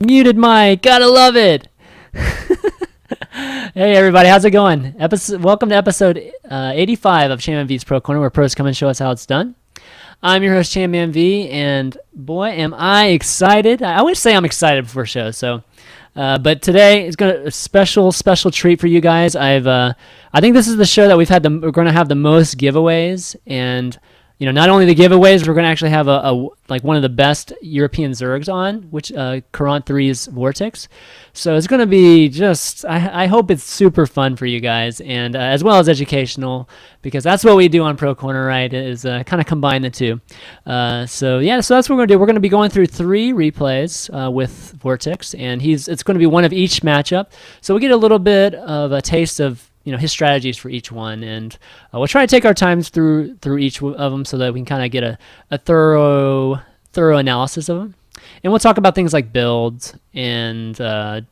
Muted mic, gotta love it. Hey everybody, how's it going? Welcome to episode 85 of ChanmanV's Pro Corner, where pros come and show us how it's done. I'm your host ChanmanV, and boy, am I excited! I always say I'm excited before shows, but today is a special treat for you guys. I think this is the show that we're going to have the most giveaways, and not only the giveaways, we're going to actually have one of the best European Zergs on, which ChanmanV.Vortix. So it's going to be I hope it's super fun for you guys, and as well as educational, because that's what we do on Pro Corner, right? Is kind of combine the two. So that's what we're going to do. We're going to be going through 3 replays with Vortix, and it's going to be one of each matchup. So we get a little bit of a taste of his strategies for each one, and we'll try to take our times through each of them so that we can kind of get a thorough analysis of them. And we'll talk about things like builds and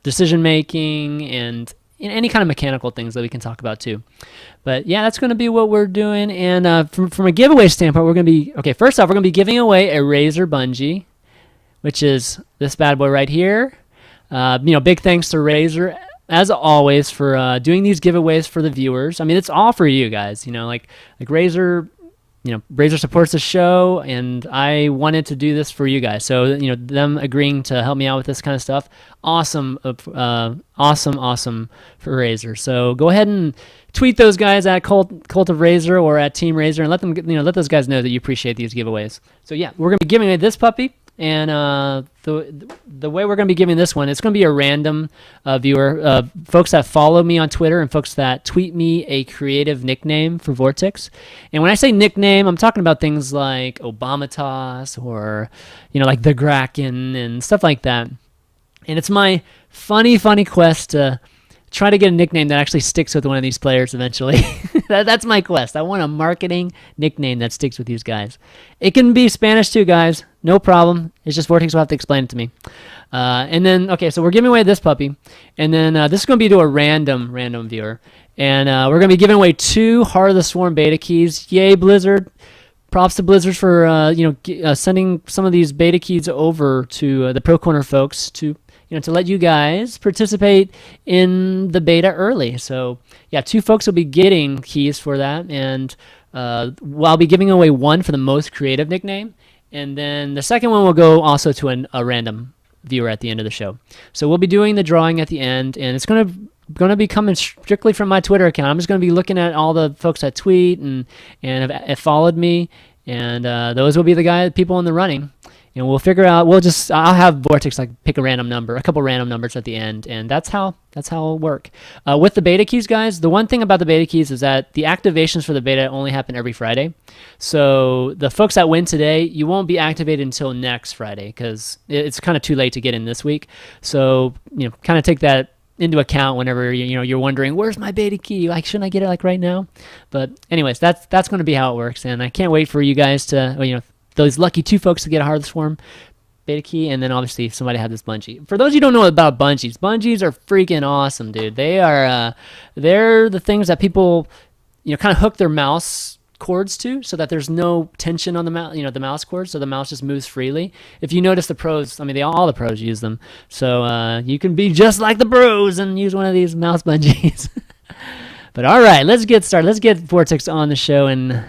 decision making and any kind of mechanical things that we can talk about too. But yeah, that's going to be what we're doing. And from a giveaway standpoint, we're going to be first off, we're going to be giving away a Razer bungee, which is this bad boy right here. Big thanks to Razer, as always, for doing these giveaways for the viewers. I mean, it's all for you guys. Like Razer, Razer supports the show, and I wanted to do this for you guys. So, them agreeing to help me out with this kind of stuff, awesome for Razer. So go ahead and tweet those guys at Cult of Razer or at Team Razer, and let them, let those guys know that you appreciate these giveaways. So yeah, we're gonna be giving away this puppy. And the way we're going to be giving this one, it's going to be a random viewer, folks that follow me on Twitter and folks that tweet me a creative nickname for Vortix. And when I say nickname, I'm talking about things like Obamatos or, like the Kraken and stuff like that. And it's my funny quest to try to get a nickname that actually sticks with one of these players eventually. That's my quest. I want a marketing nickname that sticks with these guys. It can be Spanish too, guys. No problem. It's just Vortix will have to explain it to me. And then, so we're giving away this puppy. And then this is going to be to a random viewer. And we're going to be giving away 2 Heart of the Swarm beta keys. Yay, Blizzard. Props to Blizzard for sending some of these beta keys over to the Pro Corner folks to let you guys participate in the beta early. So yeah, 2 folks will be getting keys for that, and I'll be giving away 1 for the most creative nickname, and then the second one will go also to a random viewer at the end of the show. So we'll be doing the drawing at the end, and it's going to be coming strictly from my Twitter account. I'm just going to be looking at all the folks that tweet and have followed me, and those will be the people in the running. And we'll figure out. I'll have Vortix pick a random number, a couple random numbers at the end, and that's how it'll work. With the beta keys, guys, the one thing about the beta keys is that the activations for the beta only happen every Friday. So the folks that win today, you won't be activated until next Friday because it's kind of too late to get in this week. So kind of take that into account whenever you're wondering, where's my beta key? Shouldn't I get it right now? But anyways, that's going to be how it works, and I can't wait for you guys to those lucky 2 folks to get a Heart of the Swarm beta key, and then obviously if somebody had this bungee. For those of you who don't know about bungees are freaking awesome, dude. They are they're the things that people kind of hook their mouse cords to, so that there's no tension on the mouse, the mouse cord, so the mouse just moves freely. If you notice, the pros, all the pros use them, so you can be just like the pros and use one of these mouse bungees. But all right, let's get started. Let's get Vortix on the show, and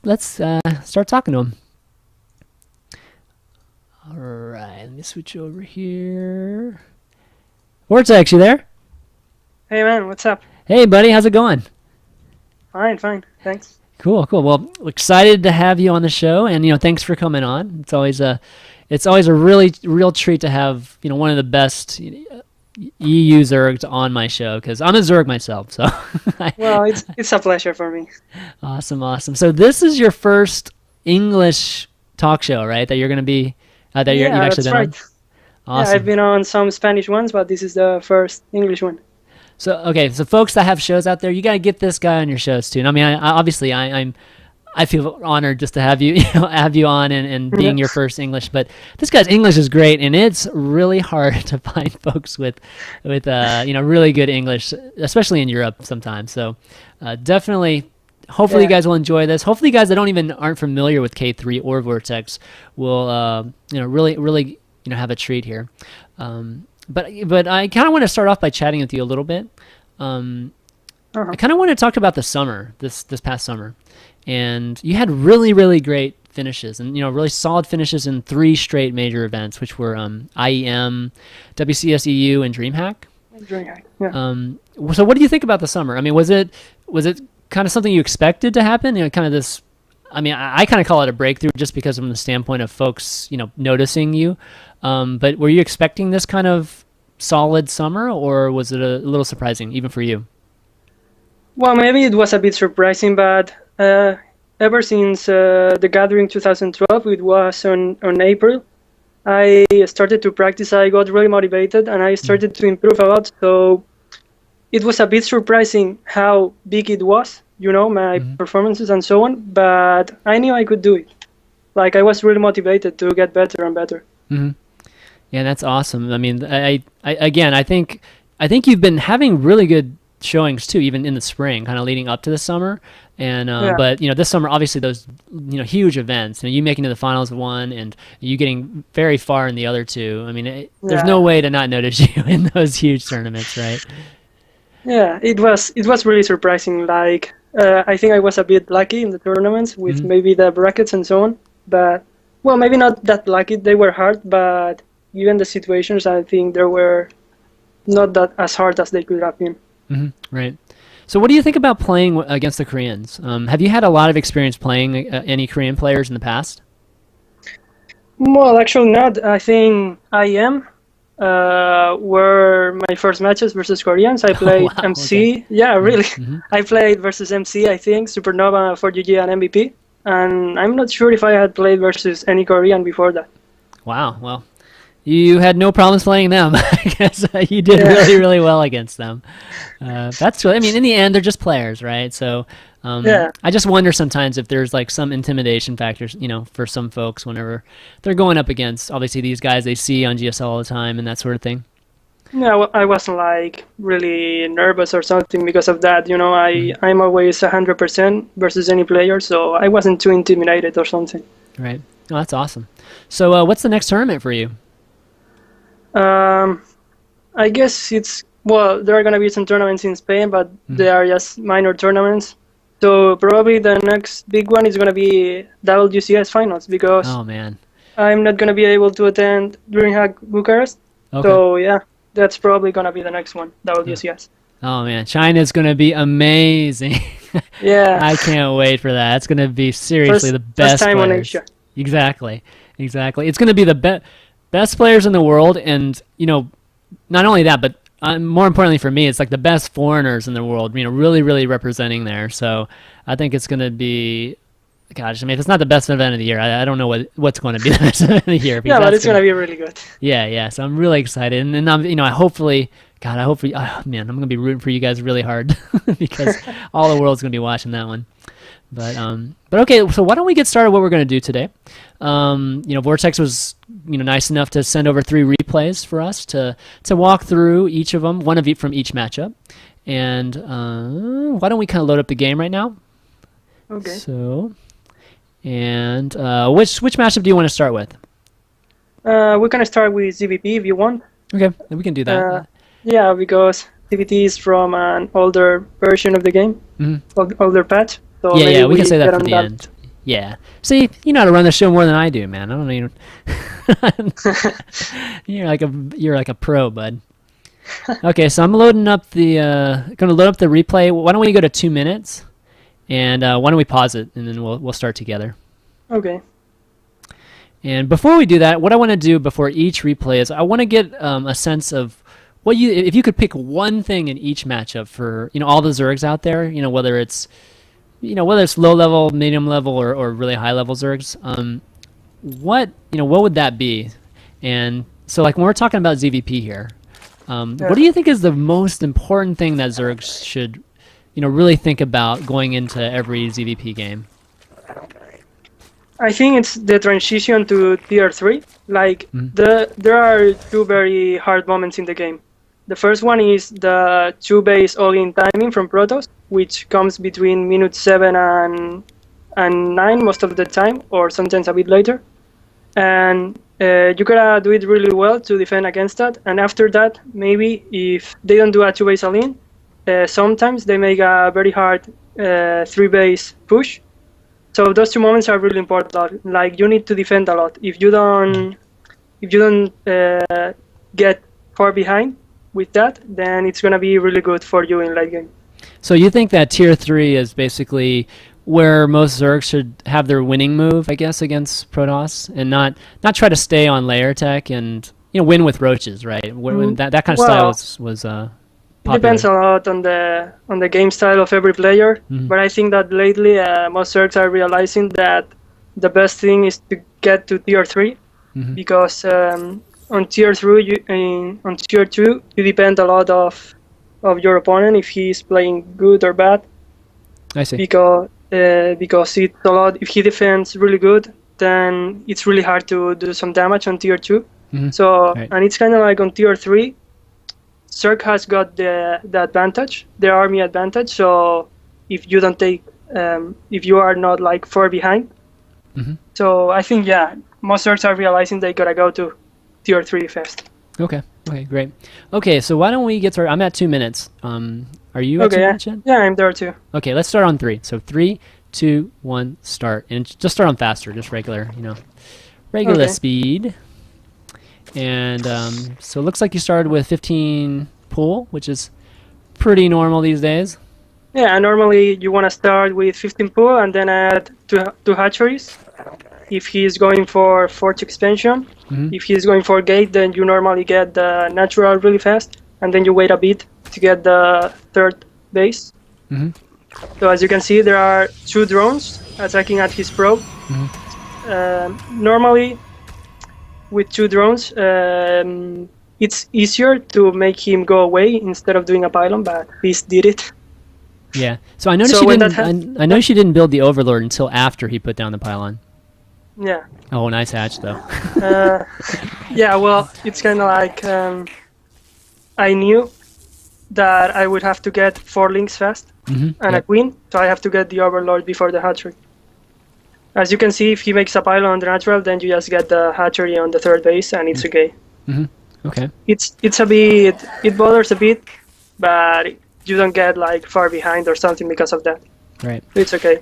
let's start talking to him. All right, let me switch over here. Vortix, you there? Hey man, what's up? Hey buddy, how's it going? Fine, thanks. Cool. Well, excited to have you on the show, and thanks for coming on. It's always a real treat to have one of the best EU Zergs on my show, because I'm a Zerg myself. So well, it's a pleasure for me. Awesome. So this is your first English talk show, right? That you're going to be. You've actually been on? Awesome. Yeah, I've been on some Spanish ones, but this is the first English one. So so folks that have shows out there, you got to get this guy on your shows too. And I feel honored just to have you have you on and being your first English. But this guy's English is great, and it's really hard to find folks with really good English, especially in Europe sometimes. So definitely. Hopefully you guys will enjoy this. Hopefully you guys that aren't familiar with K3 or Vortix will really have a treat here. But I kind of want to start off by chatting with you a little bit. I kind of want to talk about the summer, this past summer, and you had really, really great finishes, and really solid finishes in 3 straight major events, which were IEM, WCS EU, and Dreamhack. Dreamhack, yeah. So what do you think about the summer? I mean, was it kind of something you expected to happen? Kind of this. I mean, I kind of call it a breakthrough just because from the standpoint of folks, noticing you. But were you expecting this kind of solid summer, or was it a little surprising even for you? Well, maybe it was a bit surprising, but ever since the Gathering 2012, it was on April, I started to practice. I got really motivated, and I started to improve a lot. So it was a bit surprising how big it was, my performances and so on. But I knew I could do it. Like, I was really motivated to get better and better. Mm-hmm. Yeah, that's awesome. I mean, I think you've been having really good showings too, even in the spring, kind of leading up to the summer. And but this summer, obviously those huge events, you making to the finals of one, and you getting very far in the other 2. I mean, there's no way to not notice you in those huge tournaments, right? Yeah, it was really surprising. Like, I think I was a bit lucky in the tournaments with maybe the brackets and so on. But well, maybe not that lucky. They were hard, but given the situations, I think they were not that as hard as they could have been. Right. So what do you think about playing against the Koreans? Have you had a lot of experience playing any Korean players in the past? Well, actually not. I think IM were my first matches versus Koreans. I played MC. Okay. Yeah, really. I played versus MC, I think, Supernova, 4GG, and MVP. And I'm not sure if I had played versus any Korean before that. Wow. Well, you had no problems playing them. I guess you did really, really well against them. That's cool. I mean, in the end, they're just players, right? So I just wonder sometimes if there's like some intimidation factors, for some folks whenever they're going up against, obviously, these guys they see on GSL all the time and that sort of thing. No, I wasn't like really nervous or something because of that. I'm always 100% versus any player, so I wasn't too intimidated or something. Right. Oh, that's awesome. So what's the next tournament for you? I guess there are going to be some tournaments in Spain, but they are just minor tournaments. So probably the next big one is going to be WCS finals because I'm not going to be able to attend Dreamhack Bucharest. Okay. So yeah, that's probably going to be the next one, WCS. Oh man, China's going to be amazing. Yeah. I can't wait for that. It's going to be seriously the best first time players. On Asia. Exactly. It's going to be the best players in the world, and not only that, but more importantly for me, it's like the best foreigners in the world, really, really representing there. So I think it's going to be, gosh, I mean, if it's not the best event of the year, I don't know what's going to be the best event of the year. Yeah, but it's going to be really good. Yeah. So I'm really excited, and I'm, I hopefully, I'm going to be rooting for you guys really hard because all the world's going to be watching that one. But okay, so why don't we get started what we're going to do today? Vortex was nice enough to send over 3 replays for us to walk through each of them, one from each matchup. And why don't we kind of load up the game right now? Okay. So, and which matchup do you want to start with? We're going to start with ZVP if you want. Okay, we can do that. Yeah, because ZVP is from an older version of the game, older patch. So yeah, we can say that for the end. Yeah. See, you know how to run the show more than I do, man. I don't know. You're like a pro, bud. Okay, so I'm loading up going to load up the replay. Why don't we go to 2 minutes, and why don't we pause it, and then we'll start together. Okay. And before we do that, what I want to do before each replay is I want to get a sense of if you could pick one thing in each matchup for all the Zergs out there, whether it's low level, medium level, or really high level Zergs, what would that be? And so like when we're talking about ZVP here, what do you think is the most important thing that Zergs should really think about going into every ZVP game? I think it's the transition to tier 3. Like there are 2 very hard moments in the game. The first one is the 2 base all-in timing from Protoss, which comes between minute 7 and 9 most of the time, or sometimes a bit later. and you gotta do it really well to defend against that. And after that, maybe if they don't do a 2-base all-in, sometimes they make a very hard 3-base push. So those 2 moments are really important. Like, you need to defend a lot. If you don't get far behind with that, then it's gonna be really good for you in late game. So you think that tier 3 is basically where most Zergs should have their winning move, I guess, against Protoss, and not try to stay on layer tech and win with roaches, right? When that kind of style was popular. It depends a lot on the game style of every player, but I think that lately most Zergs are realizing that the best thing is to get to tier 3, because on tier 3, on tier 2, you depend a lot of your opponent if he's playing good or bad. I see. Because it's a lot. If he defends really good, then it's really hard to do some damage on tier 2. So right. And it's kind of like on tier 3, Zerg has got the advantage, the army advantage. So if you don't take, if you are not like far behind, so I think most Zergs are realizing they gotta go to tier 3 fast. Okay, great. Okay, so why don't we get started? I'm at 2 minutes. Are you at 2 minutes yet? Yeah, I'm there too. Okay, let's start on 3. So 3, 2, 1, start. And just start on faster, just regular, regular speed. And so it looks like you started with 15 pool, which is pretty normal these days. Yeah, normally you want to start with 15 pool and then add two hatcheries. If he's going for Forge expansion, if he's going for gate, then you normally get the natural really fast, and then you wait a bit to get the 3rd base. So as you can see, there are 2 drones attacking at his probe. Normally, with 2 drones, it's easier to make him go away instead of doing a pylon, but Beast did it. Yeah. So I noticed I noticed you didn't build the Overlord until after he put down the pylon. Yeah. Oh, nice hatch though. Yeah, well, it's kind of like I knew that I would have to get 4 links fast and a queen, so I have to get the Overlord before the hatchery. As you can see, if he makes a pylon on the natural, then you just get the hatchery on the 3rd base, and it's okay. Okay. It's a bit, it bothers a bit, but you don't get like far behind or something because of that. Right. It's okay.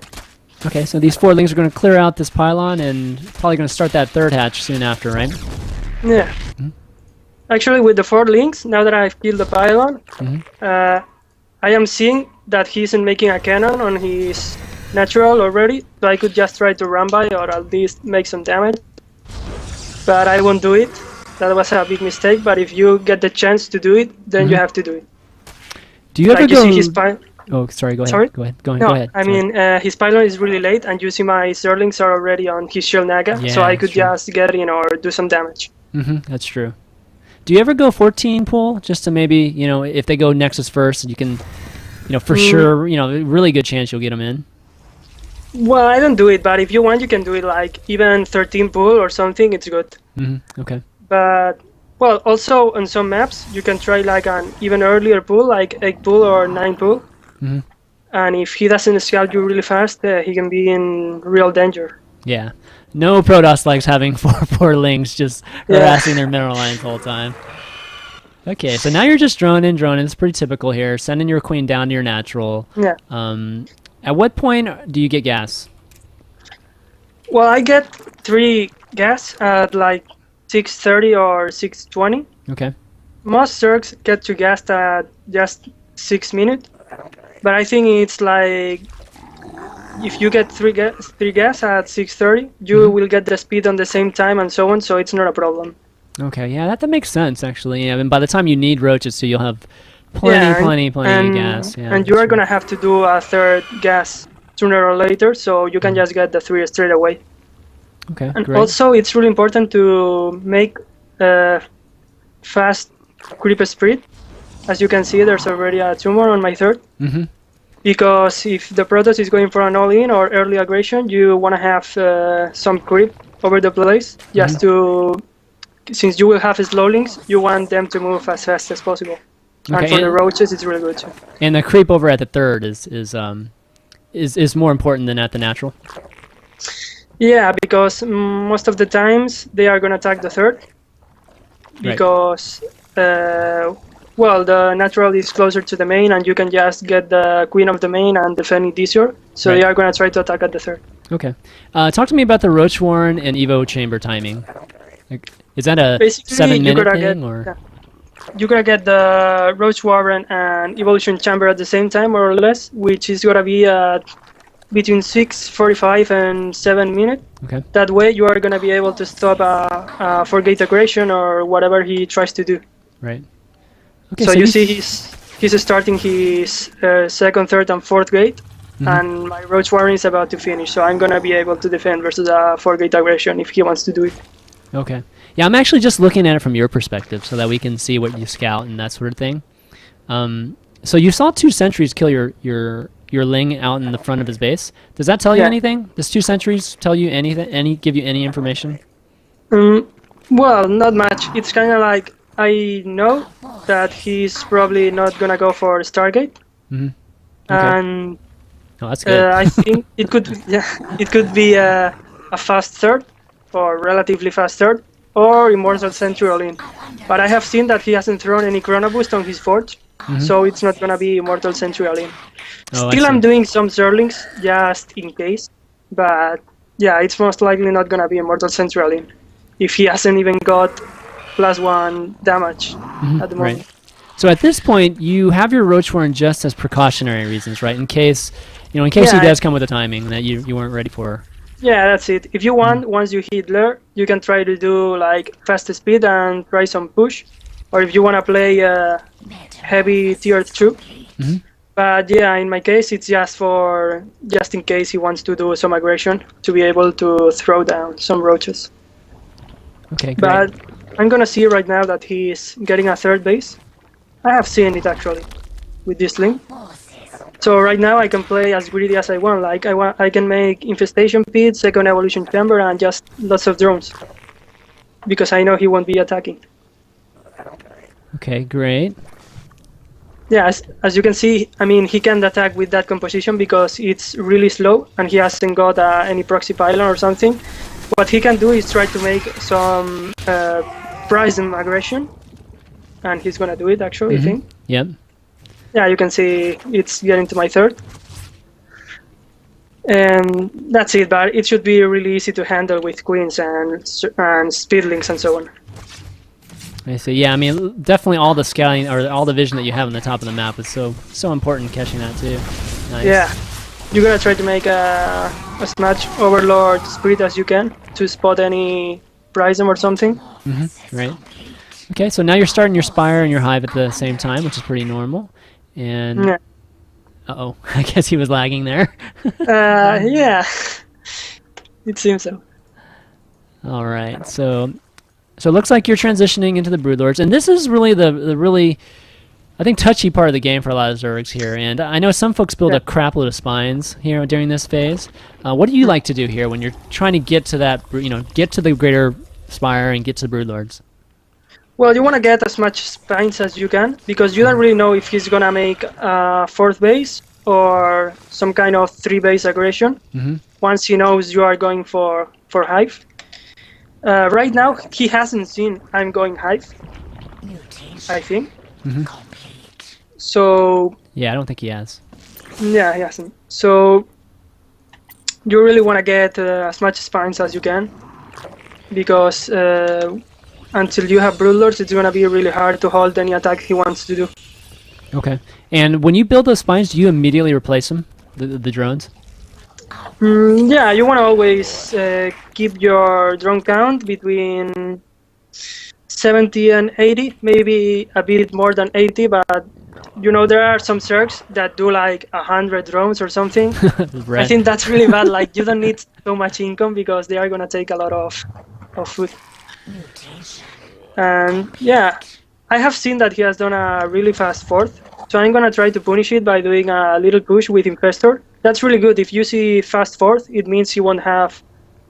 Okay, so these 4 links are going to clear out this pylon and probably going to start that 3rd hatch soon after, right? Yeah. Actually, with the 4 links, now that I've killed the pylon, I am seeing that he isn't making a cannon on his natural already, so I could just try to run by or at least make some damage. But I won't do it. That was a big mistake, but if you get the chance to do it, then you have to do it. Do you ever go... You see his pylon... Oh, sorry, go ahead. Sorry? Go ahead. No, I mean, his pylon is really late, and you see my Zerlings are already on his Shield Naga, so I could just get in or do some damage. That's true. Do you ever go 14 pool, just to maybe, if they go Nexus first, you can, for sure, really good chance you'll get them in? Well, I don't do it, but if you want, you can do it like even 13 pool or something, it's good. Okay. But, well, also on some maps, you can try like an even earlier pool, like 8 pool or 9 pool. And if he doesn't scout you really fast, he can be in real danger. Yeah. No Protoss likes having four links just harassing their mineral lines the whole time. Okay, so now you're just droning. It's pretty typical here. Sending your queen down to your natural. Yeah. At what point do you get gas? Well, I get 3 gas at like 6:30 or 6:20. Okay. Most Zergs get to gas at just 6 minutes. But I think it's like if you get 3 gas at 6:30, you will get the speed on the same time and so on, so it's not a problem. Okay, yeah, that makes sense actually. I mean, by the time you need roaches, so you'll have plenty of gas. Yeah, and you are gonna have to do a 3rd gas sooner or later, so you can just get the 3 straight away. Okay, and great. Also, it's really important to make fast creep speed. As you can see, there's already a tumor on my 3rd. Because if the Protoss is going for an all-in or early aggression, you want to have some creep over the place, just to, since you will have slow links, you want them to move as fast as possible. Okay, and for the roaches, it's really good too. And the creep over at the 3rd is more important than at the natural? Yeah, because most of the times they are gonna attack the third. Because well, the natural is closer to the main, and you can just get the queen of the main and defend it easier. So they are going to try to attack at the third. Okay. Talk to me about the Roach Warren and Evo Chamber timing. Like, is that a Basically, 7-minute thing? Or? You're going to get the Roach Warren and Evolution Chamber at the same time, more or less, which is going to be between 6:45 and 7 minutes. Okay. That way, you are going to be able to stop a 4-gate aggression or whatever he tries to do. Right. Okay. So you see he's starting his second, third, and fourth gate, and my Roach Warren is about to finish. So I'm going to be able to defend versus a 4-gate aggression if he wants to do it. Okay. Yeah, I'm actually just looking at it from your perspective so that we can see what you scout and that sort of thing. So you saw 2 sentries kill your Ling out in the front of his base. Does that tell you anything? Does 2 sentries tell you anything? Give you any information? Well, not much. It's kind of like I know that he's probably not gonna go for Stargate, and that's good. I think it could be a fast third or relatively fast third or Immortal Sentry all-in. But I have seen that he hasn't thrown any Chrono Boost on his forge, so it's not gonna be Immortal Sentry all-in. Still, I'm doing some Zerglings just in case, but yeah, it's most likely not gonna be Immortal Sentry all-in if he hasn't even got +1 damage at the moment. Right. So at this point, you have your Roach Warren just as precautionary reasons, right? In case, he does come with a timing that you weren't ready for. Yeah, that's it. If you want, once you hit Lure, you can try to do like fast speed and try some push, or if you want to play heavy tier 2. But yeah, in my case, it's just in case he wants to do some aggression to be able to throw down some roaches. Okay, great. But I'm gonna see right now that he's getting a third base. I have seen it actually with this link. So right now I can play as greedy as I want. Like I can make Infestation Pit, second Evolution Chamber, and just lots of drones because I know he won't be attacking. Okay, great. Yeah, as you can see, I mean, he can't attack with that composition because it's really slow and he hasn't got any proxy pylon or something. What he can do is try to make some Prism aggression, and he's gonna do it actually, I think. Yep. Yeah, you can see it's getting to my third. And that's it, but it should be really easy to handle with queens and speedlings and so on. I see. Yeah, I mean, definitely all the scouting or all the vision that you have on the top of the map is so important catching that too. Nice. Yeah, you gotta try to make as much Overlord speed as you can to spot any Prism or something. Right. Okay, so now you're starting your Spire and your Hive at the same time, which is pretty normal. And Yeah. uh-oh, I guess he was lagging there. Yeah, it seems so. All right, so it looks like you're transitioning into the Broodlords, and this is really the really, I think, touchy part of the game for a lot of Zergs here. And I know some folks build a crap load of spines here during this phase. What do you like to do here when you're trying to get to that, get to the greater Spire and get to the Broodlords? Well, you want to get as much spines as you can because you don't really know if he's gonna make a 4th base or some kind of 3-base aggression. Once he knows you are going for Hive. Right now, he hasn't seen I'm going Hive, I think. So... Yeah, I don't think he has. Yeah, he hasn't. So you really want to get as much spines as you can because until you have Broodlords, it's going to be really hard to hold any attack he wants to do. Okay. And when you build those spines, do you immediately replace them, the drones? Yeah, you want to always keep your drone count between 70 and 80, maybe a bit more than 80, but there are some Zergs that do like 100 drones or something. Right. I think that's really bad. Like, you don't need so much income because they are going to take a lot of food. And yeah, I have seen that he has done a really fast 4th, so I'm going to try to punish it by doing a little push with Infestor. That's really good. If you see fast 4th, it means he won't have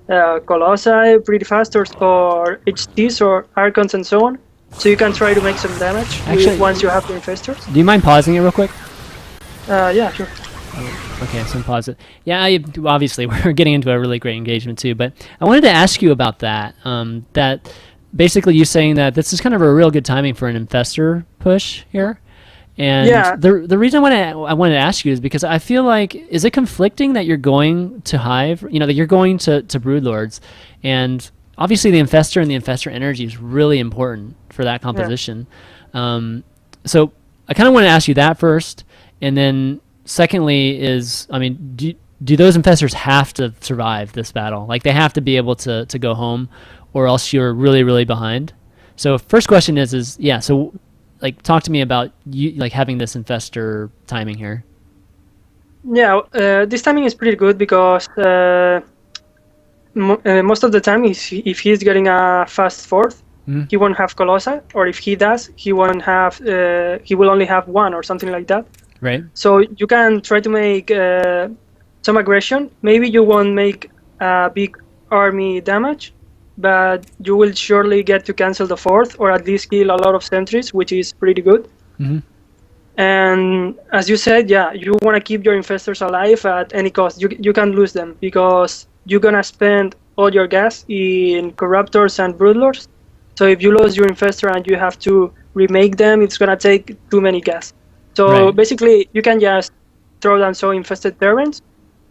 Colossi pretty fast or HTs or Archons and so on. So you can try to make some damage once you have the Infestors. Do you mind pausing it real quick? Yeah, sure. Okay, some positive. Yeah, obviously we're getting into a really great engagement too. But I wanted to ask you about that. That basically you saying that this is kind of a real good timing for an infestor push here. And Yeah. the reason I wanted to ask you is because I feel like, is it conflicting that you're going to Hive, that you're going to Broodlords, and obviously the infestor and the infestor energy is really important for that composition. Yeah. So I kind of want to ask you that first, and then secondly is, I mean, do those infestors have to survive this battle? Like they have to be able to go home, or else you're really, really behind. So first question is yeah, so like talk to me about you like having this infestor timing here. Yeah, this timing is pretty good because most of the time, if he's getting a fast fourth, he won't have Colossi, or if he does, he won't have. He will only have one or something like that. Right. So you can try to make some aggression. Maybe you won't make a big army damage, but you will surely get to cancel the fourth, or at least kill a lot of sentries, which is pretty good. And as you said, yeah, you want to keep your infestors alive at any cost. You can't lose them because you're gonna spend all your gas in corruptors and broodlords. So if you lose your infestor and you have to remake them, it's gonna take too many gas. So basically, you can just throw down some infested Terrans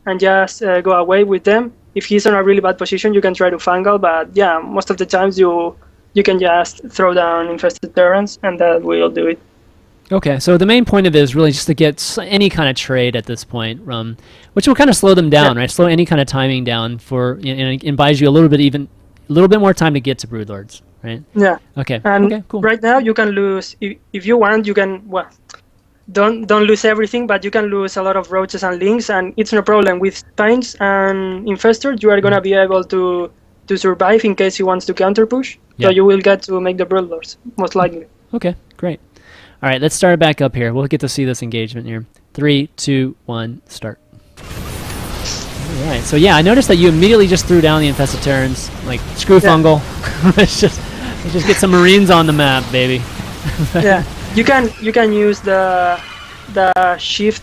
and just go away with them. If he's in a really bad position, you can try to Fangal, but yeah, most of the times you can just throw down infested Terrans, and that will do it. Okay, so the main point of it is really just to get any kind of trade at this point, which will kind of slow them down, right? Slow any kind of timing down and buys you a little bit more time to get to Broodlords, right? Yeah. Okay. And okay, cool. Right now you can lose if you want. You can don't lose everything, but you can lose a lot of roaches and links, and it's no problem with spines and infestors. You are gonna be able to survive in case he wants to counter push. So you will get to make the Broodlords most likely. Okay, great. All right, let's start it back up here. We'll get to see this engagement here. 3, 2, 1, start. All right, so yeah, I noticed that you immediately just threw down the infested Terrans. Like, screw fungal. let's just get some Marines on the map, baby. Yeah, you can use the shift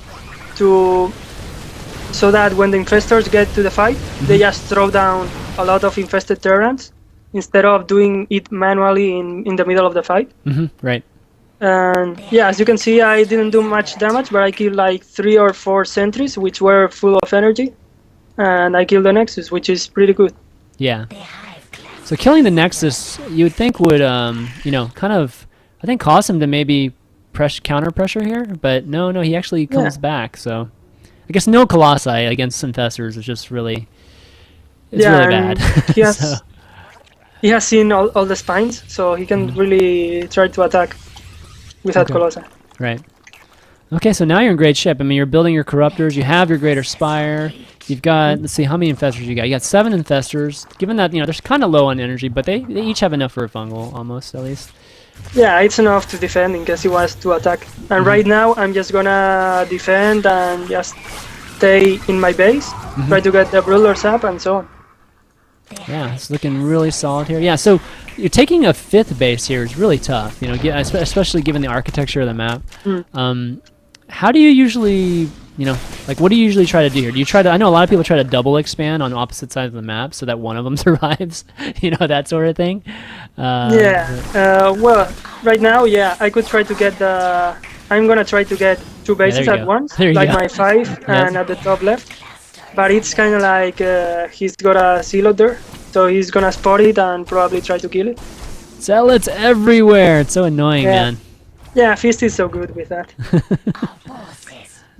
so that when the infestors get to the fight, they just throw down a lot of infested Terrans instead of doing it manually in the middle of the fight. Right. And yeah, as you can see, I didn't do much damage, but I killed like 3 or 4 sentries, which were full of energy, and I killed the Nexus, which is pretty good. Yeah. So killing the Nexus, you would think would, kind of, I think, cause him to maybe counter pressure here, but no, he actually comes back. So I guess no Colossi against infestors is just really, really bad. He has seen all the spines, so he can really try to attack without Colossi. Right. Okay, so now you're in great shape. I mean, you're building your corruptors. You have your greater spire. You've got, let's see, how many infestors you got? You got 7 infestors. Given that, they're kind of low on energy, but they each have enough for a fungal, almost, at least. Yeah, it's enough to defend in case he wants to attack. And right now, I'm just gonna defend and just stay in my base, try to get the Broodlords up, and so on. Yeah, it's looking really solid here. Yeah, so you're taking a 5th base here is really tough, especially given the architecture of the map. How do you usually, what do you usually try to do here? Do you try to, I know a lot of people try to double expand on opposite sides of the map so that one of them survives, that sort of thing. Well, right now, I could try to get I'm gonna try to get 2 bases at once, like my 5 and at the top left. But it's kind of like he's got a Zealot there, so he's gonna spot it and probably try to kill it. Zealots everywhere! It's so annoying, man. Yeah, Fist is so good with that.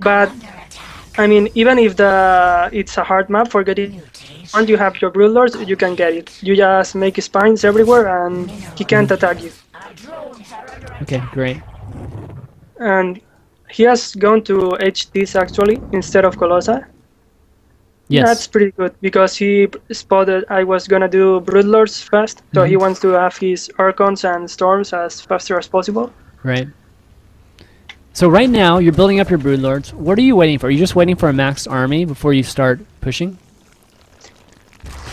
But, I mean, even if it's a hard map for getting, once you have your Broodlords, you can get it. You just make spines everywhere and he can't attack you. Okay, great. And he has gone to HTs actually, instead of Colossi. Yes. That's pretty good because he spotted I was gonna do Broodlords fast, so he wants to have his Archons and Storms as faster as possible. Right. So right now you're building up your Broodlords. What are you waiting for? Are you just waiting for a maxed army before you start pushing?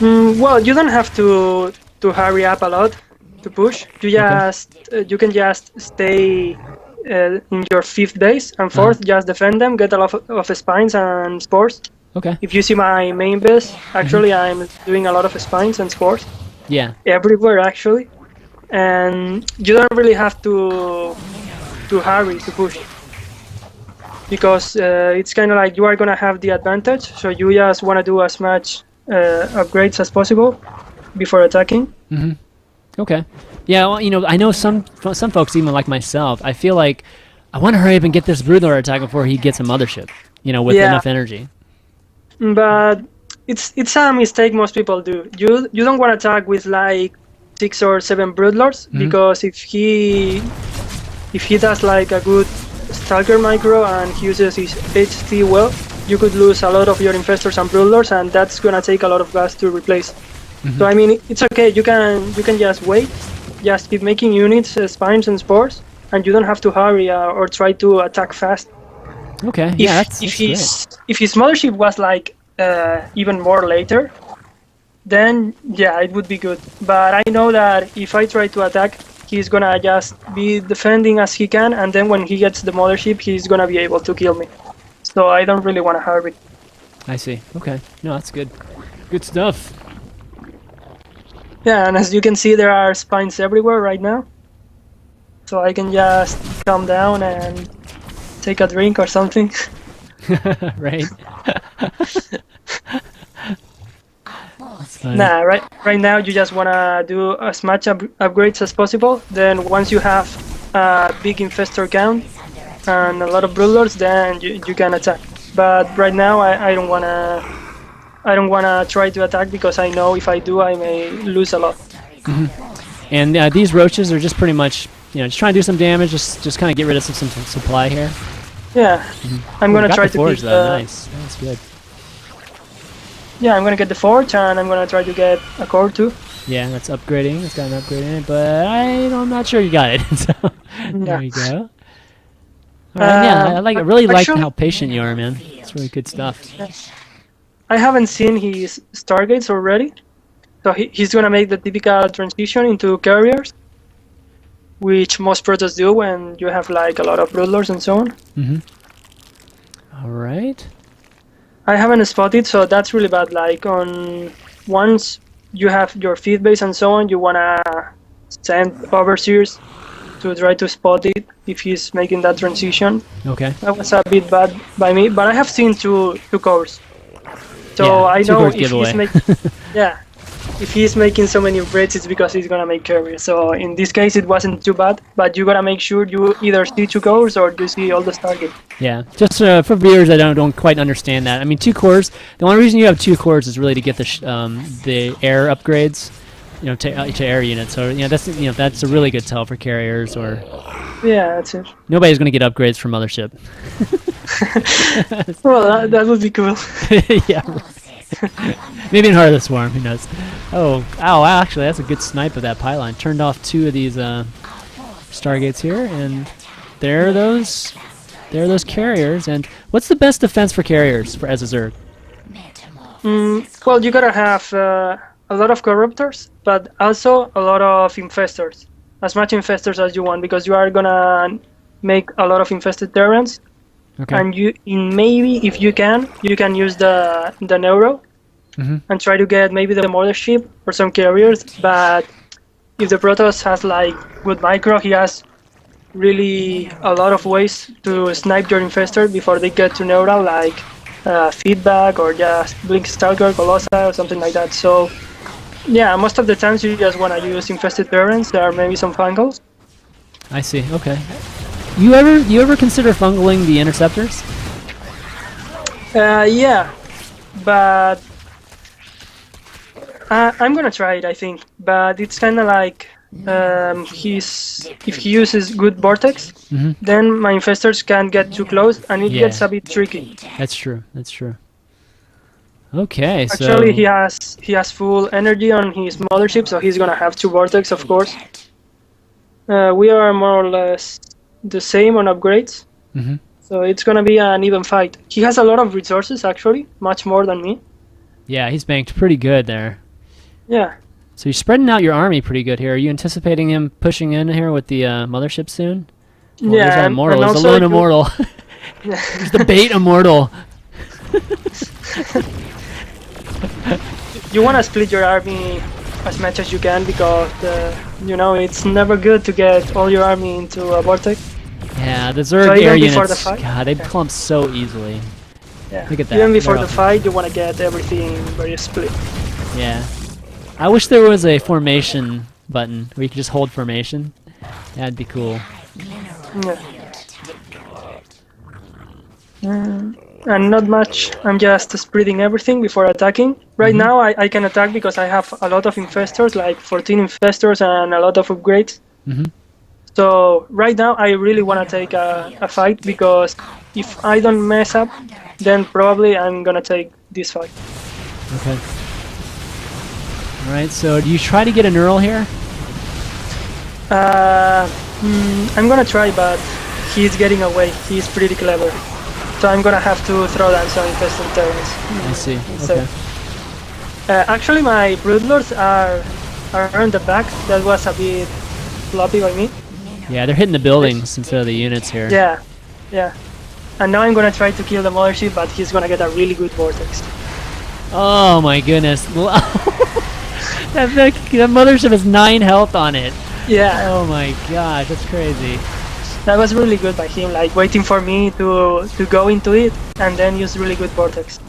Well, you don't have to hurry up a lot to push. You can just stay in your fifth base, and fourth, just defend them, get a lot of spines and spores. Okay. If you see my main base, actually I'm doing a lot of spines and spores. Yeah. Everywhere actually, and you don't really have to hurry to push, because it's kind of like you are gonna have the advantage. So you just want to do as much upgrades as possible before attacking. Okay. Yeah, well, I know some folks, even like myself, I feel like I want to hurry up and get this Broodlord attack before he gets a mothership, with enough energy. But it's a mistake most people do. You don't want to attack with like 6 or 7 Broodlords, because if he does like a good Stalker micro and he uses his HT well, you could lose a lot of your Infestors and Broodlords, and that's gonna take a lot of gas to replace. So I mean, it's okay. You can just wait, just keep making units, spines and spores, and you don't have to hurry or try to attack fast. Okay. If his mothership was like even more later, then yeah, it would be good. But I know that if I try to attack, he's gonna just be defending as he can, and then when he gets the mothership, he's gonna be able to kill me. So I don't really want to hurry. I see. Okay. No, that's good. Good stuff. Yeah, and as you can see, there are spines everywhere right now. So I can just calm down and take a drink or something. Right. Nah, right now you just wanna do as much upgrades as possible. Then once you have a big infestor count and a lot of broodlords, then you can attack. But right now I don't wanna try to attack, because I know if I do, I may lose a lot. And these roaches are just pretty much, just trying to do some damage, just kind of get rid of some supply here. Yeah, I'm gonna try to forge keep. Nice, that's good. Yeah, I'm gonna get the forge, and I'm gonna try to get a core too. Yeah, that's upgrading. It's got an upgrade in it, but I'm not sure you got it. So there we go. All right, yeah, I really like how patient you are, man. It's really good stuff. I haven't seen his Stargates already, so he's gonna make the typical transition into carriers, which most protos do when you have like a lot of broodlords and so on. All right. I haven't spotted, so that's really bad. Like once you have your feed base and so on, you wanna send overseers to try to spot it if he's making that transition. Okay. That was a bit bad by me, but I have seen two cores. So yeah, I know if giveaway. if he's making so many upgrades, it's because he's gonna make carriers. So in this case, it wasn't too bad, but you gotta make sure you either see 2 cores or you see all the Stargate. Yeah, just for viewers that don't quite understand that. I mean, 2 cores. The only reason you have 2 cores is really to get the air upgrades, to air units. So that's a really good tell for carriers, or yeah, that's it. Nobody's gonna get upgrades for mothership. Well, that would be cool. Yeah. Maybe in Heart of the Swarm, who knows? Oh, actually, that's a good snipe of that pylon. Turned off 2 of these Stargates here, and there are those carriers. And what's the best defense for carriers as a Zerg? Well, you gotta have a lot of corruptors, but also a lot of infestors. As much infestors as you want, because you are gonna make a lot of infested terrains. Okay. And maybe if you can use the Neuro and try to get maybe the mothership or some carriers. But if the Protoss has like good micro, he has really a lot of ways to snipe your infestor before they get to Neuro, like feedback or just Blink Stalker, Colossi or something like that. So yeah, most of the times you just want to use infested terrains. There are maybe some fungals. I see. Okay. You ever consider fungling the interceptors? Yeah, but I'm gonna try it, I think. But it's kind of like if he uses good vortex, then my infestors can't get too close, and it gets a bit tricky. That's true. Okay, actually, he has full energy on his mothership, so he's gonna have 2 vortex, of course. We are more or less the same on upgrades, so it's gonna be an even fight. He has a lot of resources, actually, much more than me. Yeah, he's banked pretty good there. Yeah. So you're spreading out your army pretty good here. Are you anticipating him pushing in here with the mothership soon? Well, he's not immortal. He's the also lone immortal. He's the bait immortal. You want to split your army as much as you can because you know, it's never good to get all your army into a vortex. Yeah, the Zerg air units, God, they clump so easily. Yeah. Look at that. Even before the fight, you want to get everything very split. Yeah. I wish there was a formation button where you could just hold formation. That'd be cool. Yeah. And not much. I'm just spreading everything before attacking. Right now, I can attack because I have a lot of infestors, like 14 infestors and a lot of upgrades. So right now, I really want to take a fight because if I don't mess up, then probably I'm gonna take this fight. Okay. All right. So do you try to get a neural here? I'm gonna try, but he's getting away. He's pretty clever. So I'm gonna have to throw down some infested terrors. I see. So, Okay. actually, my broodlords are on the back. That was a bit floppy by me. Yeah, they're hitting the buildings instead of the units here. Yeah, yeah. And now I'm gonna try to kill the mothership, but he's gonna get a really good vortex. Oh my goodness. that mothership has 9 health on it. Yeah. Oh my gosh, that's crazy. That was really good by him, like waiting for me to go into it and then use really good vortex.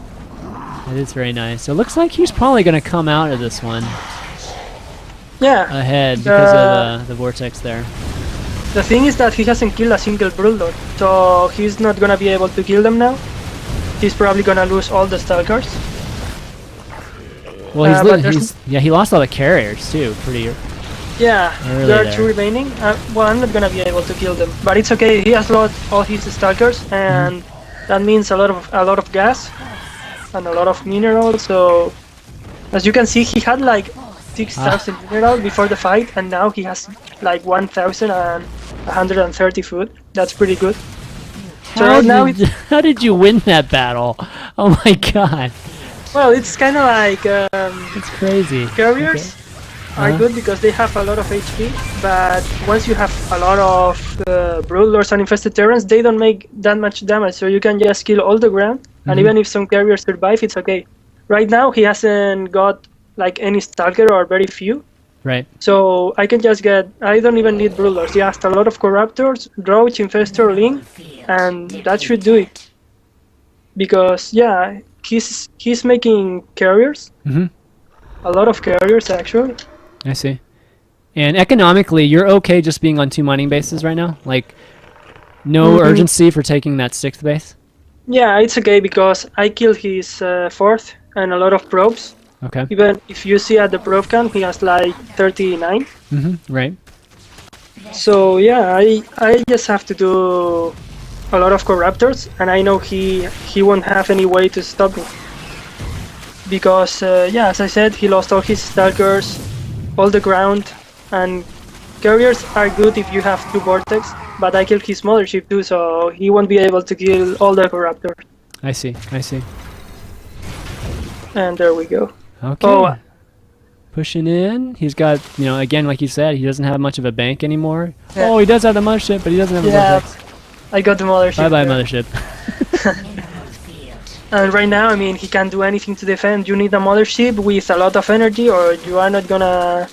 That is very nice. So it looks like he's probably going to come out of this one ahead because of the vortex there. The thing is that he hasn't killed a single broodlord, so he's not gonna be able to kill them now. He's probably gonna lose all the stalkers. Well, he lost all the carriers too, pretty. Yeah, early there are there. 2 remaining. Well, I'm not gonna be able to kill them, but it's okay. He has lost all his stalkers, and that means a lot of gas and a lot of minerals. So, as you can see, he had like 6,000 minerals before the fight, and now he has like 1,130 food. That's pretty good. So right now, How did you win that battle? Oh my god. well, it's kind of like It's crazy. carriers are good because they have a lot of HP, but once you have a lot of broodlords and infested terrans, they don't make that much damage, so you can just kill all the ground, and even if some carriers survive, it's okay. Right now, he hasn't got like any stalker or very few, Right. so I can just get, I don't even need broodlords, just a lot of corruptors, roach, infestor, link, and that should do it. Because yeah, he's making carriers, a lot of carriers actually. I see. And economically, you're okay just being on 2 mining bases right now? Like, no urgency for taking that 6th base? Yeah, it's okay because I killed his 4th and a lot of probes. Okay. Even if you see at the probe count, he has like 39. Right. So yeah, I just have to do a lot of corruptors, and I know he won't have any way to stop me. Because yeah, as I said, he lost all his stalkers, all the ground, and carriers are good if you have 2 vortex, but I killed his mothership too, so he won't be able to kill all the corruptors. I see. I see. And there we go. Okay. Oh, Pushing in. He's got, you know, again, like you said, he doesn't have much of a bank anymore. Yeah. Oh, he does have the mothership, but he doesn't have a vortex. I got the mothership. Bye-bye, there. mothership. And right now, I mean, he can't do anything to defend. You need a mothership with a lot of energy, or you are not gonna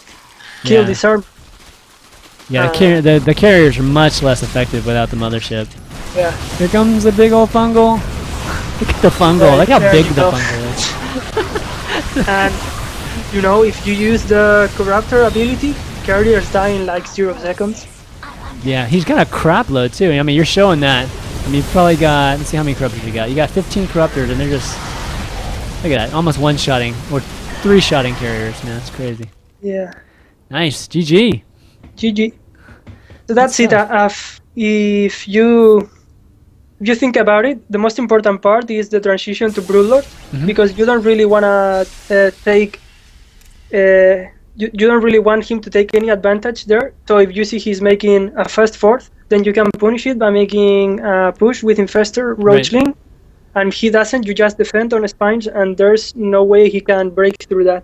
kill this arm. Yeah, the carriers are much less effective without the mothership. Yeah. Here comes the big old fungal. Look at the fungal. Look how there big you the go. fungal is. And you know, if you use the corruptor ability, carriers die in like 0 seconds. Yeah, he's got a crap load too. I mean, you're showing that. I mean, you've probably got, let's see how many corruptors you got. You got 15 corruptors, and they're just, look at that, almost 1-shotting, or 3-shotting carriers. Man, that's crazy. Yeah. Nice, GG. GG. So that's it. If you think about it, the most important part is the transition to Broodlord, because you don't really wanna take. You don't really want him to take any advantage there. So if you see he's making a fast 4th, then you can punish it by making a push with Infestor, Roachling, and if he doesn't, you just defend on Spines, and there's no way he can break through that.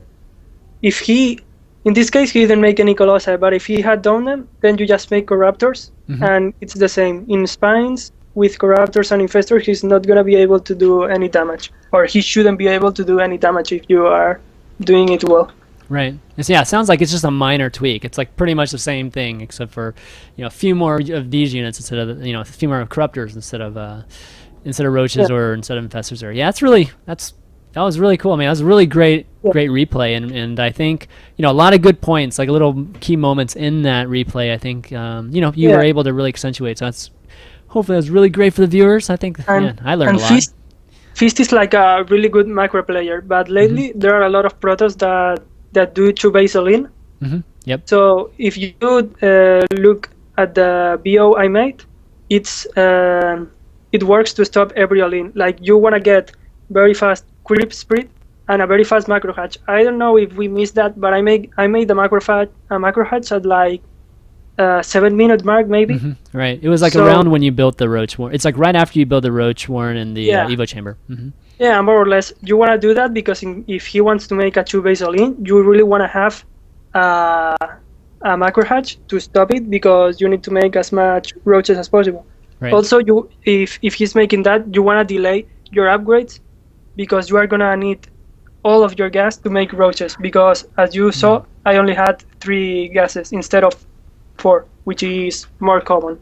If he in this case, he didn't make any colossi, but if he had done them, then you just make corruptors, and it's the same. In Spines, with corruptors and infestors, he's not going to be able to do any damage, or he shouldn't be able to do any damage if you are doing it well. Right. Yeah, it sounds like it's just a minor tweak. It's like pretty much the same thing, except for a few more of these units instead of a few more corruptors instead of roaches or instead of infestors. Or that was really cool. I mean, that was a really great replay, and I think a lot of good points, like little key moments in that replay. I think you were able to really accentuate. So hopefully that was really great for the viewers. I think I learned a lot. Feast is like a really good macro player, but lately there are a lot of protos that do 2-base all-in. Yep. So if you look at the BO I made, it works to stop every all-in. Like you want to get very fast creep sprint and a very fast macro hatch. I don't know if we missed that, but I made the macro hatch at like 7-minute mark maybe. Right. It was like around when you built the roach warren. It's like right after you build the roach warren in the Evo chamber. Yeah, more or less. You want to do that because if he wants to make a 2-base all-in, you really want to have a macro hatch to stop it, because you need to make as much roaches as possible. Right. Also, if he's making that, you want to delay your upgrades, because you are going to need all of your gas to make roaches, because as you saw, I only had 3 gases instead of 4, which is more common.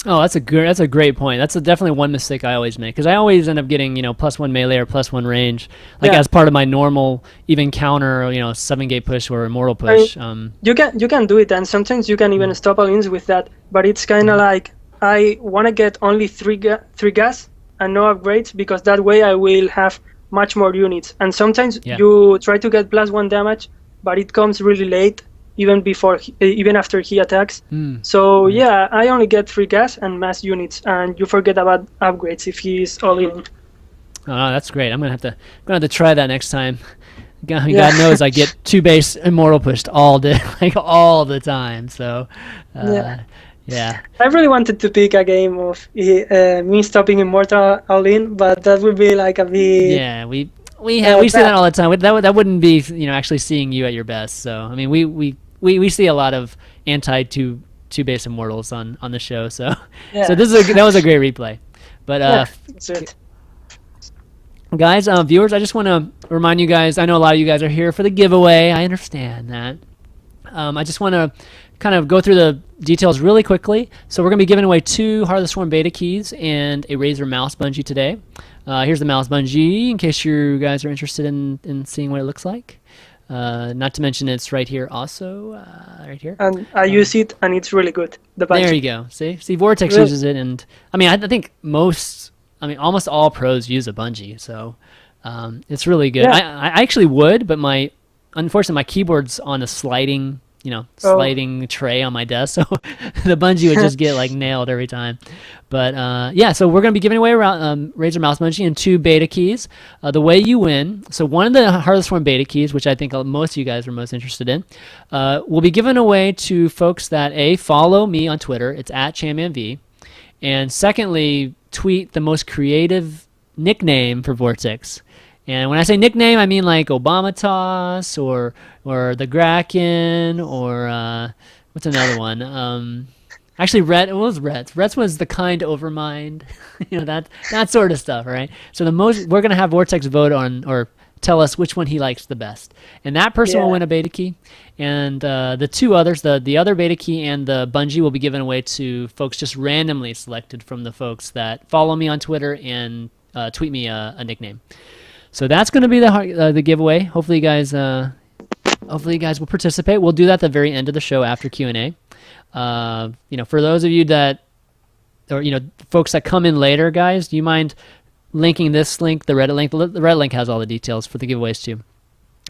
Oh, that's a great point. That's definitely one mistake I always make, because I always end up getting +1 melee or +1 range, like as part of my normal even counter 7-gate push or immortal push. You can do it, and sometimes you can even stop all-ins with that. But it's kind of like I want to get only 3 gas and no upgrades, because that way I will have much more units. And sometimes you try to get +1 damage, but it comes really late, even after he attacks. So I only get 3 gas and mass units, and you forget about upgrades if he's all in. Oh, that's great. I'm gonna have to try that next time. God knows I get 2-base immortal pushed all day, like all the time. So I really wanted to pick a game of me stopping immortal all in, but that would be like a bit. Yeah, we see that all the time. That wouldn't be actually seeing you at your best. So I mean, we see a lot of anti 2-base immortals on the show. So so that was a great replay. But that's it. Guys, viewers, I just want to remind you guys. I know a lot of you guys are here for the giveaway. I understand that. I just want to kind of go through the details really quickly. So we're going to be giving away 2 Heart of the Swarm beta keys and a Razer mouse bungee today. Here's the mouse bungee in case you guys are interested in seeing what it looks like. Not to mention it's right here also, right here. And I use it, and it's really good. The bungee. There you go. See, Vortix uses it, and I mean, I think almost all pros use a bungee, so it's really good. I actually would, but unfortunately my keyboard's on a sliding tray on my desk, so the bungee would just get like nailed every time. But so we're going to be giving away Razer mouse bungee and 2 beta keys. The way you win, so one of the Heart of the Swarm beta keys, which I think most of you guys are most interested in, will be given away to folks that follow me on Twitter. It's at ChanmanV, and secondly, tweet the most creative nickname for Vortix. And when I say nickname, I mean like Obama Toss or the Kraken or what's another one? Actually, what was Rhett's? Rhett's was the kind overmind, that sort of stuff, right? So we're gonna have Vortex vote on or tell us which one he likes the best, and that person will win a beta key. And the 2 others, the other beta key and the bungee, will be given away to folks just randomly selected from the folks that follow me on Twitter and tweet me a nickname. So that's going to be the giveaway. Hopefully you guys will participate. We'll do that at the very end of the show after Q&A. For those of you that, or folks that come in later, guys, do you mind linking this link, the Reddit link? The Reddit link has all the details for the giveaways too.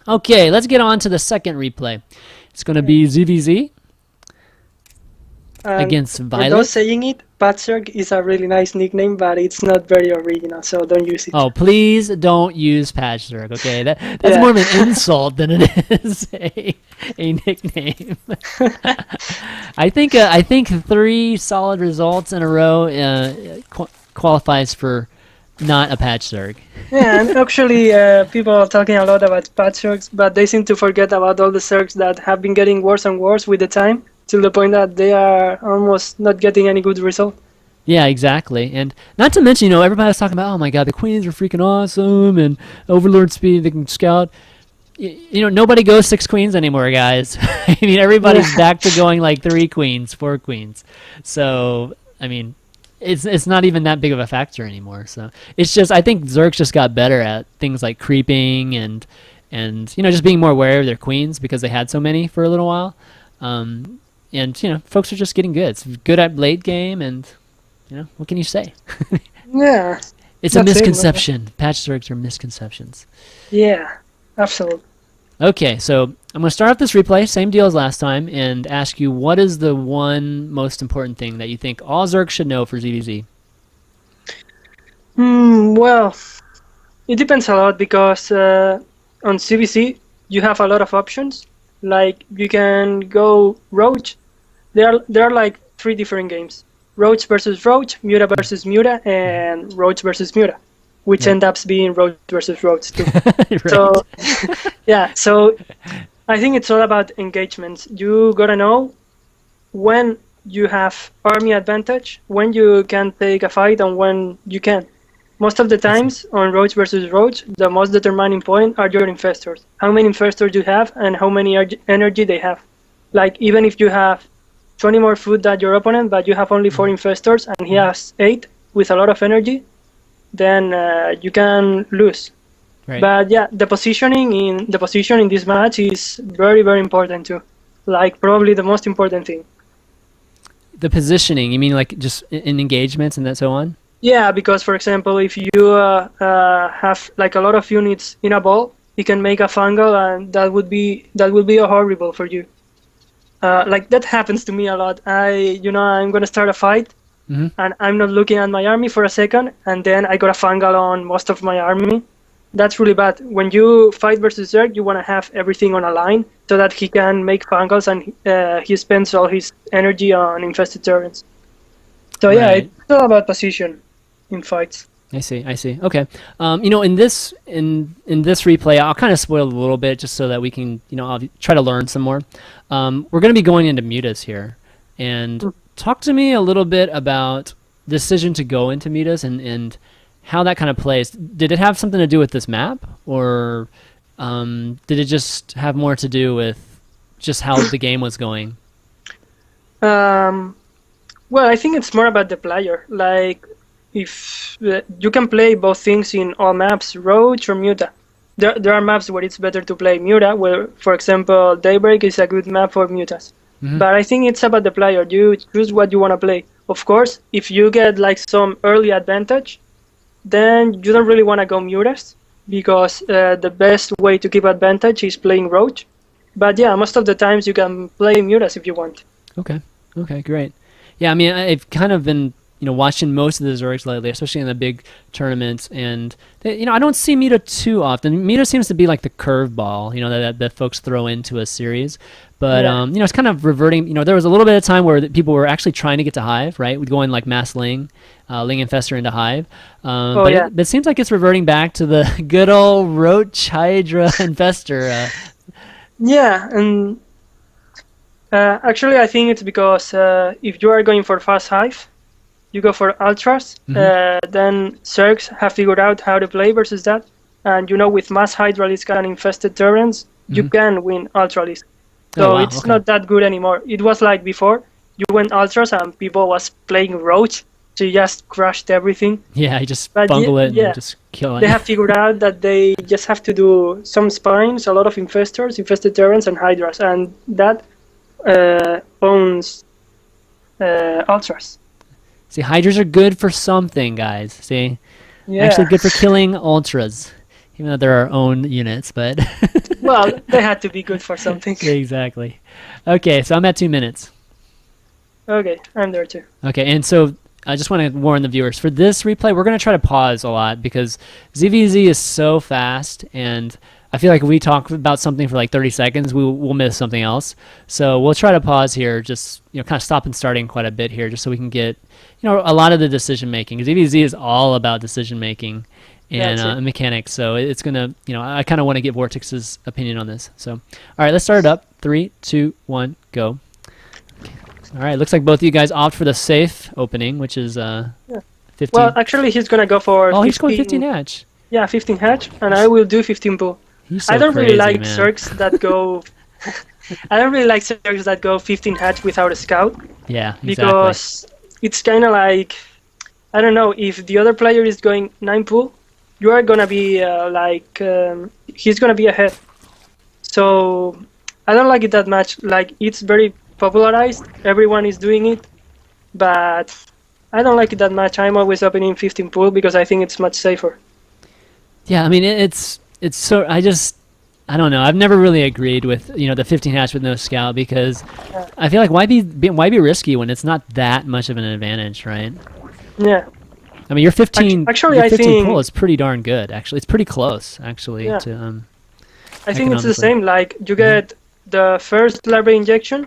Okay, let's get on to the second replay. It's going to be ZVZ against Violet. For those saying it, Zerg is a really nice nickname, but it's not very original, so don't use it. Oh, please don't use Zerg, okay? That's more of an insult than it is a nickname. I think 3 solid results in a row qualifies for not a patch Zerg. Yeah, and actually, people are talking a lot about patch Zergs, but they seem to forget about all the Zergs that have been getting worse and worse with the time, to the point that they are almost not getting any good result. Yeah, exactly. And not to mention, everybody's talking about, oh my god, the queens are freaking awesome, and Overlord speed, they can scout. Nobody goes 6 queens anymore, guys. I mean, everybody's back to going like 3 queens, 4 queens. So, I mean, it's not even that big of a factor anymore. So it's just, I think Zergs just got better at things like creeping and just being more aware of their queens because they had so many for a little while. And folks are just getting good. It's good at late game, and what can you say? Yeah. It's a misconception. Patch Zergs are misconceptions. Yeah, absolutely. Okay, so I'm going to start off this replay, same deal as last time, and ask you, what is the one most important thing that you think all Zergs should know for ZVZ? Well, it depends a lot because on CVC you have a lot of options. Like you can go Roach. There are like 3 different games: Roach versus Roach, Muta versus Muta, and Roach versus Muta, which end up being Roach versus Roach too. Right. So yeah, so I think it's all about engagements. You gotta know when you have army advantage, when you can take a fight, and when you can. Most of the times on Roach versus Roach, the most determining point are your infestors. How many infestors you have and how many energy they have. Like even if you have 20 more food than your opponent, but you have only 4 infestors and he has 8 with a lot of energy, then you can lose. Right. But yeah, the position in this match is very, very important too. Like probably the most important thing. The positioning, you mean like just in engagements and that so on? Yeah, because for example, if you have like a lot of units in a ball, you can make a fungal, and that would be horrible for you. Like that happens to me a lot. I'm gonna start a fight, and I'm not looking at my army for a second, and then I got a fungal on most of my army. That's really bad. When you fight versus Zerg, you want to have everything on a line so that he can make fungals and he spends all his energy on infested turrets. So yeah, Right. it's all about position in fights. I see. Okay. In this replay, I'll kind of spoil it a little bit just so that we can, I'll try to learn some more. We're going to be going into mutas here, and talk to me a little bit about the decision to go into mutas and how that kind of plays. Did it have something to do with this map, or did it just have more to do with just how the game was going? Well, I think it's more about the player. Like, if you can play both things in all maps, Roach or Muta. There are maps where it's better to play Muta, where, for example, Daybreak is a good map for Mutas. But I think it's about the player. You choose what you want to play. Of course, if you get like some early advantage, then you don't really want to go Mutas, because the best way to keep advantage is playing Roach. But yeah, most of the times you can play Mutas if you want. Okay, great. Yeah, I mean, I've kind of been watching most of the Zergs lately, especially in the big tournaments, and I don't see Muta too often. Muta seems to be like the curveball, that folks throw into a series. But it's kind of reverting. There was a little bit of time where people were actually trying to get to Hive, right? With going like mass Ling Infestor into Hive. It seems like it's reverting back to the good old Roach Hydra Infestor. Yeah, and actually I think it's because if you are going for fast Hive, you go for Ultras, then Zergs have figured out how to play versus that. And with mass Hydralisk and infested turrets, you can win Ultralisk. So it's not that good anymore. It was like before, you went Ultras and people was playing Roach, so you just crushed everything. Yeah, you just bungle it and just kill it. They have figured out that they just have to do some spines, a lot of infestors, infested turrets, and Hydras, and that owns Ultras. See, Hydras are good for something, guys. See? Yeah. Actually good for killing Ultras, even though they're our own units, but... Well, they had to be good for something. Exactly. Okay, so I'm at 2 minutes. Okay, I'm there too. Okay, and so I just want to warn the viewers, for this replay, we're going to try to pause a lot because ZVZ is so fast, and I feel like if we talk about something for like 30 seconds, we'll miss something else. So we'll try to pause here, just kind of stop and starting quite a bit here, just so we can get a lot of the decision making. Because EVZ is all about decision making and mechanics. So it's gonna I kind of want to get Vortix's opinion on this. So all right, let's start it up. 3, 2, 1, go. All right, looks like both of you guys opt for the safe opening, which is 15. Well, actually, he's gonna go for. Oh, he's going 15 hatch. Yeah, 15 hatch, and I will do 15 pool. So I don't crazy, really like man. Zergs that go. I don't really like Zergs that go 15 hatch without a scout. Yeah, exactly. Because it's kind of like, I don't know, if the other player is going 9 pool, you are gonna be he's gonna be ahead. So I don't like it that much. Like, it's very popularized, everyone is doing it, but I don't like it that much. I'm always opening 15 pool because I think it's much safer. Yeah, I mean it's so I don't know. I've never really agreed with the 15 hatch with no scout because I feel like why be risky when it's not that much of an advantage, right? Yeah. I mean your 15 actually your I 15 think pull is pretty darn good. Actually, it's pretty close actually to I think it's the same. Like you get the first library injection.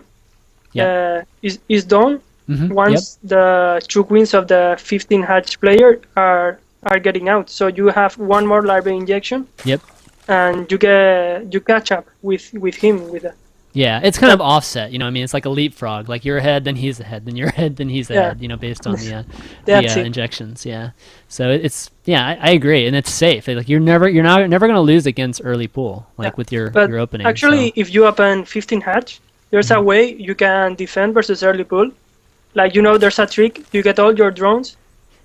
Is done once the 2 queens of the 15 hatch player are getting out. So you have one more library injection. Yep. And you catch up with him with that. Yeah, it's kind of offset. I mean, it's like a leapfrog. Like you're ahead, then he's ahead, then you're ahead, then he's ahead. Based on the injections. Yeah. So it's I agree, and it's safe. Like you're never gonna lose against early pool with your opening. Actually, if you open 15 hatch. There's a way you can defend versus early pool. Like, there's a trick. You get all your drones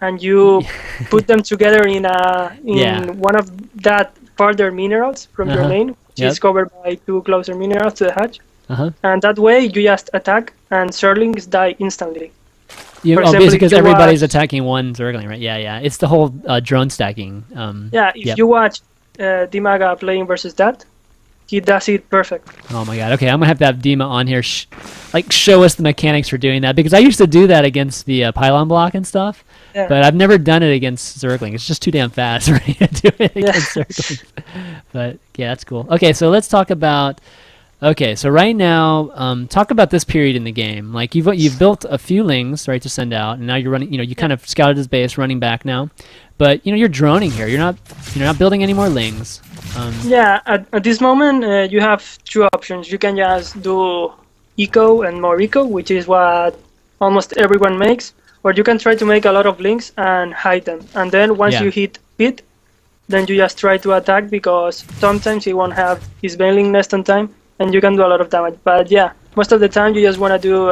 and you put them together in one of that further minerals from your lane, which is covered by 2 closer minerals to the hatch. And that way you just attack and Zerglings die instantly. Basically because everybody's attacking one Zergling, right? Yeah. It's the whole drone stacking. If you watch Dimaga playing versus that, he does it perfect. Oh my god. Okay, I'm gonna have to have Dima on here, show us the mechanics for doing that, because I used to do that against the pylon block and stuff, but I've never done it against Zergling. It's just too damn fast for me to do it against Zergling. But yeah, that's cool. Okay, so let's talk about. Okay, so right now, talk about this period in the game. Like you've built a few lings, right, to send out, and now you're running. You kind of scouted his base, running back now, but you're droning here. You're not building any more lings. At this moment, you have 2 options. You can just do eco and more eco, which is what almost everyone makes, or you can try to make a lot of links and hide them. And then once you hit pit, then you just try to attack, because sometimes he won't have his bailing nest on time, and you can do a lot of damage. But yeah, most of the time you just want to do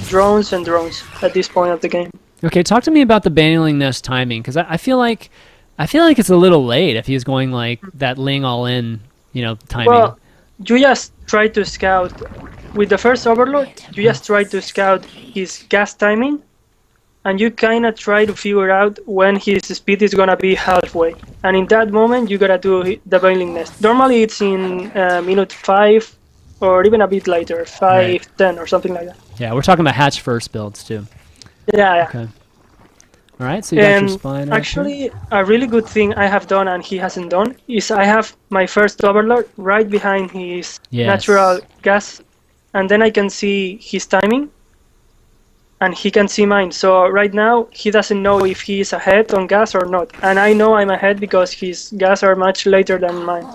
drones and drones at this point of the game. Okay, talk to me about the bailing nest timing, because I feel like it's a little late if he's going like that ling all in, timing. Well, you just try to scout with the first overlord. You just try to scout his gas timing, and you kind of try to figure out when his speed is gonna be halfway. And in that moment, you gotta do the bailing nest. Normally, it's in minute 5, or even a bit later, 5:10 or something like that. Yeah, we're talking about hatch first builds too. Yeah. Okay. All right, so you got your spine. Actually, a really good thing I have done and he hasn't done is I have my first overlord right behind his natural gas, and then I can see his timing, and he can see mine. So right now he doesn't know if he is ahead on gas or not, and I know I'm ahead because his gas are much later than mine.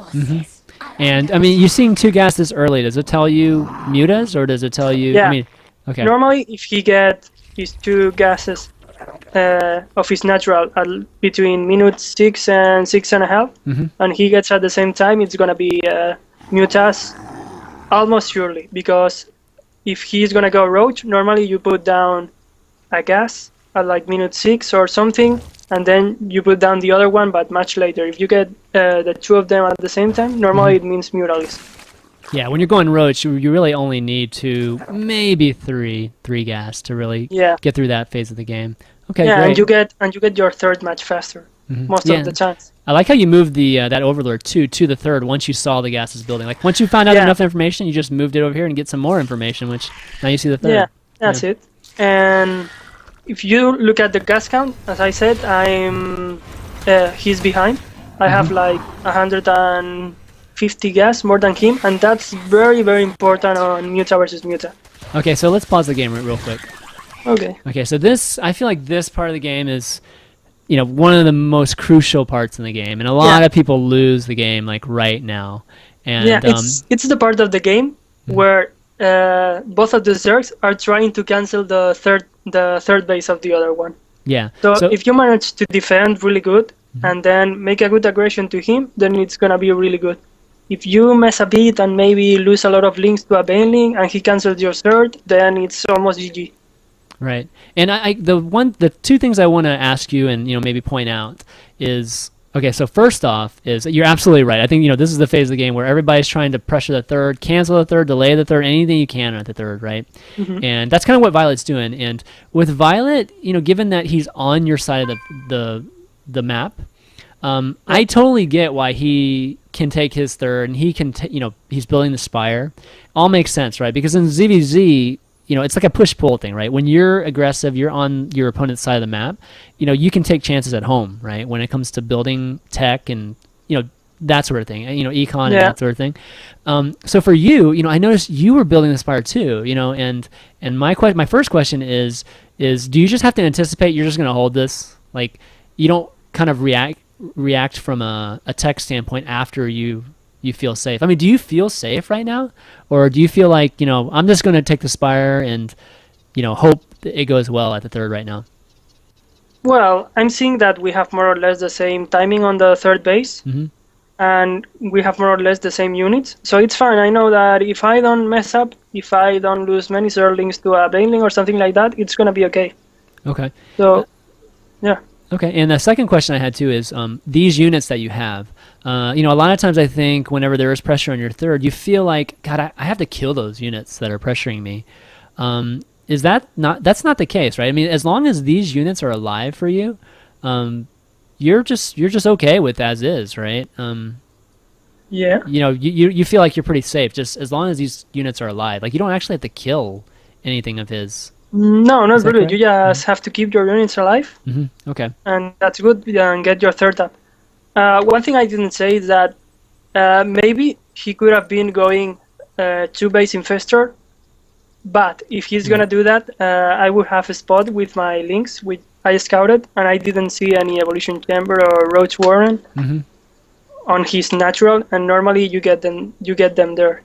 And I mean, you're seeing 2 gas this early. Does it tell you mutas, or does it tell you? Yeah. I mean, okay. Normally, if he get his 2 gases of his natural between minute 6 and 6.5, and he gets at the same time, it's gonna be mutas almost surely, because if he's gonna go roach, normally you put down a gas at like minute 6 or something, and then you put down the other one, but much later. If you get the 2 of them at the same time, normally it means muralist. Yeah, when you're going roach, you really only need 2, maybe 3 gas to really get through that phase of the game. Okay, yeah, great. and you get your 3rd match faster most of the time. I like how you moved the that overlord to the 3rd once you saw the gases building. Like once you found out enough information, you just moved it over here and get some more information, which now you see the 3rd. Yeah, that's it. And if you look at the gas count, as I said, he's behind. I have like 100 and 50 gas more than him, and that's very, very important on Muta versus Muta. Okay, so let's pause the game real quick. Okay. Okay, so I feel like this part of the game is, one of the most crucial parts in the game, and a lot of people lose the game like right now. And it's the part of the game where both of the Zergs are trying to cancel the third base of the other one. Yeah. So if you manage to defend really good and then make a good aggression to him, then it's gonna be really good. If you mess a bit and maybe lose a lot of links to a baneling and he cancels your third, then it's almost GG. Right. And the two things I want to ask you and maybe point out is, okay, so first off is you're absolutely right. I think this is the phase of the game where everybody's trying to pressure the third, cancel the third, delay the third, anything you can at the third, right? And that's kind of what Violet's doing. And with Violet, given that he's on your side of the map, I totally get why he can take his third and he can he's building the spire. All makes sense, right? Because in ZVZ, it's like a push-pull thing, right? When you're aggressive, you're on your opponent's side of the map, you can take chances at home, right? When it comes to building tech and, that sort of thing, econ and that sort of thing. So for you, I noticed you were building the spire too, and my first question is do you just have to anticipate you're just going to hold this? Like, you don't kind of react from a tech standpoint after you feel safe? I mean, do you feel safe right now? Or do you feel like, I'm just going to take the spire and, hope that it goes well at the third right now? Well, I'm seeing that we have more or less the same timing on the third base. And we have more or less the same units. So it's fine. I know that if I don't mess up, if I don't lose many Zerglings to a baneling or something like that, it's going to be okay. Okay. So, yeah. Okay, and the second question I had too is these units that you have. A lot of times I think whenever there is pressure on your third, you feel like, God, I have to kill those units that are pressuring me. That's not the case, right? I mean, as long as these units are alive for you, you're just okay with as is, right? Yeah. You feel like you're pretty safe just as long as these units are alive. Like, you don't actually have to kill anything of his. No, not really. Correct? You just have to keep your units alive. Okay. And that's good, and get your third up. One thing I didn't say is that maybe he could have been going 2-base infestor, but if he's going to do that, I would have a spot with my links, which I scouted, and I didn't see any evolution chamber or roach warren on his natural, and normally you get them there.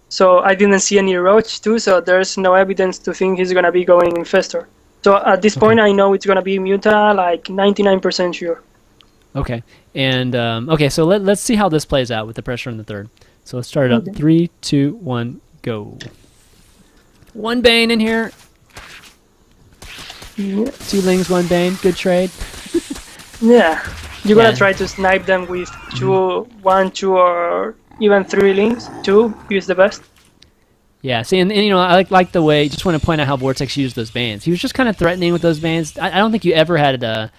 So I didn't see any roach too, so there's no evidence to think he's going to be going infestor. So at this point, I know it's going to be Muta, like 99% sure. Okay. And so let's see how this plays out with the pressure in the third. So let's start it up. 3, 2, 1, go. One Bane in here. 2 Lings, 1 Bane. Good trade. Yeah. You're going to try to snipe them with 1, 2, or even 3 links. 2 is the best. Yeah, see, and I like the way, just want to point out how Vortex used those Banes. He was just kind of threatening with those Banes. I don't think you ever had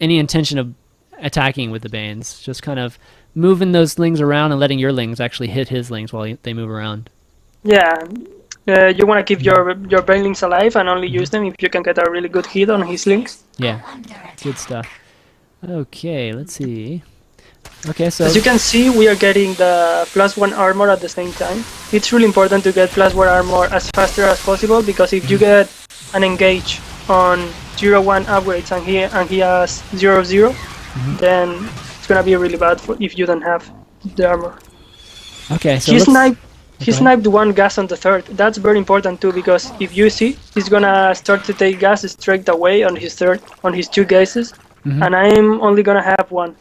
any intention of attacking with the Banes. Just kind of moving those Lings around and letting your Lings actually hit his Lings while they move around. Yeah, you want to keep your Banelings alive and only use them if you can get a really good hit on his Lings. Yeah, good stuff. Okay, let's see. Okay, so as you can see, we are getting the +1 armor at the same time. It's really important to get +1 armor as faster as possible, because if you get an engage on 0-1 upgrades and he has 0-0, then it's gonna be really bad if you don't have the armor. Okay, so he sniped 1 gas on the third. That's very important too, because if you see, he's gonna start to take gas straight away on his 2 gases, and I'm only gonna have 1.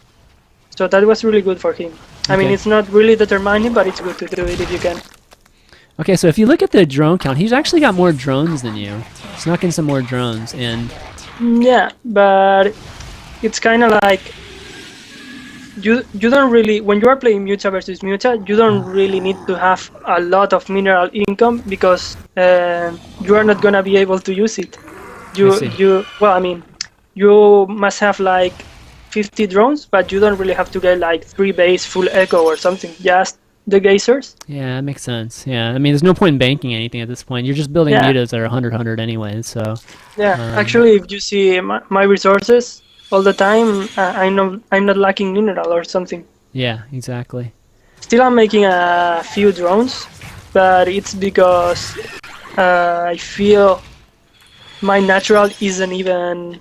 So that was really good for him. I mean, it's not really determining, but it's good to do it if you can. Okay, so if you look at the drone count, he's actually got more drones than you. Snuck in some more drones, and yeah, but it's kind of like you don't really, when you are playing Muta versus Muta, you don't really need to have a lot of mineral income, because you are not gonna be able to use it. You must have like 50 drones, but you don't really have to get like 3 base full echo or something, just the geysers. Yeah, that makes sense. Yeah, I mean, there's no point in banking anything at this point. You're just building mutas that are 100 anyways, so. Yeah, actually, if you see my resources all the time, I'm not lacking mineral or something. Yeah, exactly. Still, I'm making a few drones, but it's because I feel my natural isn't even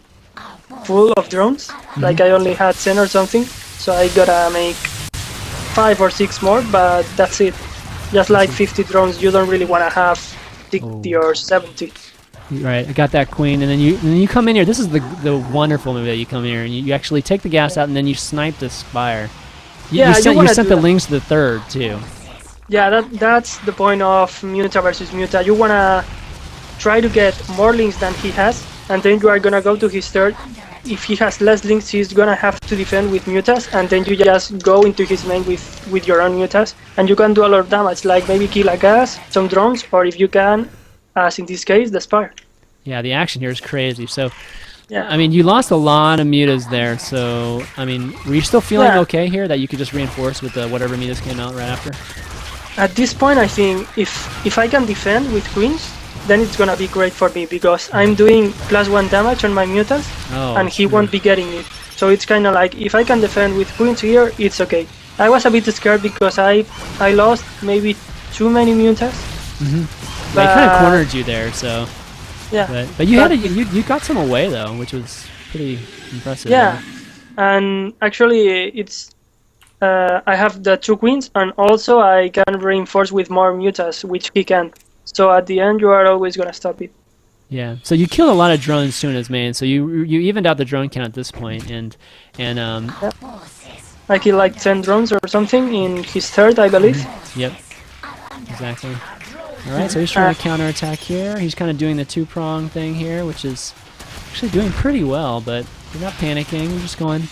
full of drones. Like I only had 10 or something, so I gotta make 5 or 6 more, but that's it. Just like 50 drones, you don't really want to have 60 or 70. Right, I got that queen, and then you come in here. This is the wonderful move that you come here and you actually take the gas out, and then you snipe the spire. You sent the lings to the third too. Yeah, that's the point of Muta versus Muta. You wanna try to get more links than he has, and then you are gonna go to his third. If he has less links, he's gonna have to defend with mutas, and then you just go into his main with your own mutas, and you can do a lot of damage, like maybe kill a gas, some drones, or if you can, as in this case, the spire. Yeah, the action here is crazy. So, yeah, I mean, you lost a lot of mutas there. So, I mean, were you still feeling okay here that you could just reinforce with the whatever mutas came out right after? At this point, I think if I can defend with queens, then it's gonna be great for me because I'm doing +1 damage on my mutas, and he won't be getting it. So it's kind of like if I can defend with queens here, it's okay. I was a bit scared because I lost maybe too many mutas. They kind of cornered you there, so. Yeah. But you got some away though, which was pretty impressive. Yeah, right? and actually it's I have the 2 queens, and also I can reinforce with more mutas, which he can. So at the end, you are always gonna stop it. Yeah. So you killed a lot of drones soon as main. So you evened out the drone count at this point, and yeah. I killed like 10 drones or something in his third, I believe. Yep. Exactly. All right. So he's trying to counterattack here. He's kind of doing the 2-prong thing here, which is actually doing pretty well. But you're not panicking. You're just going.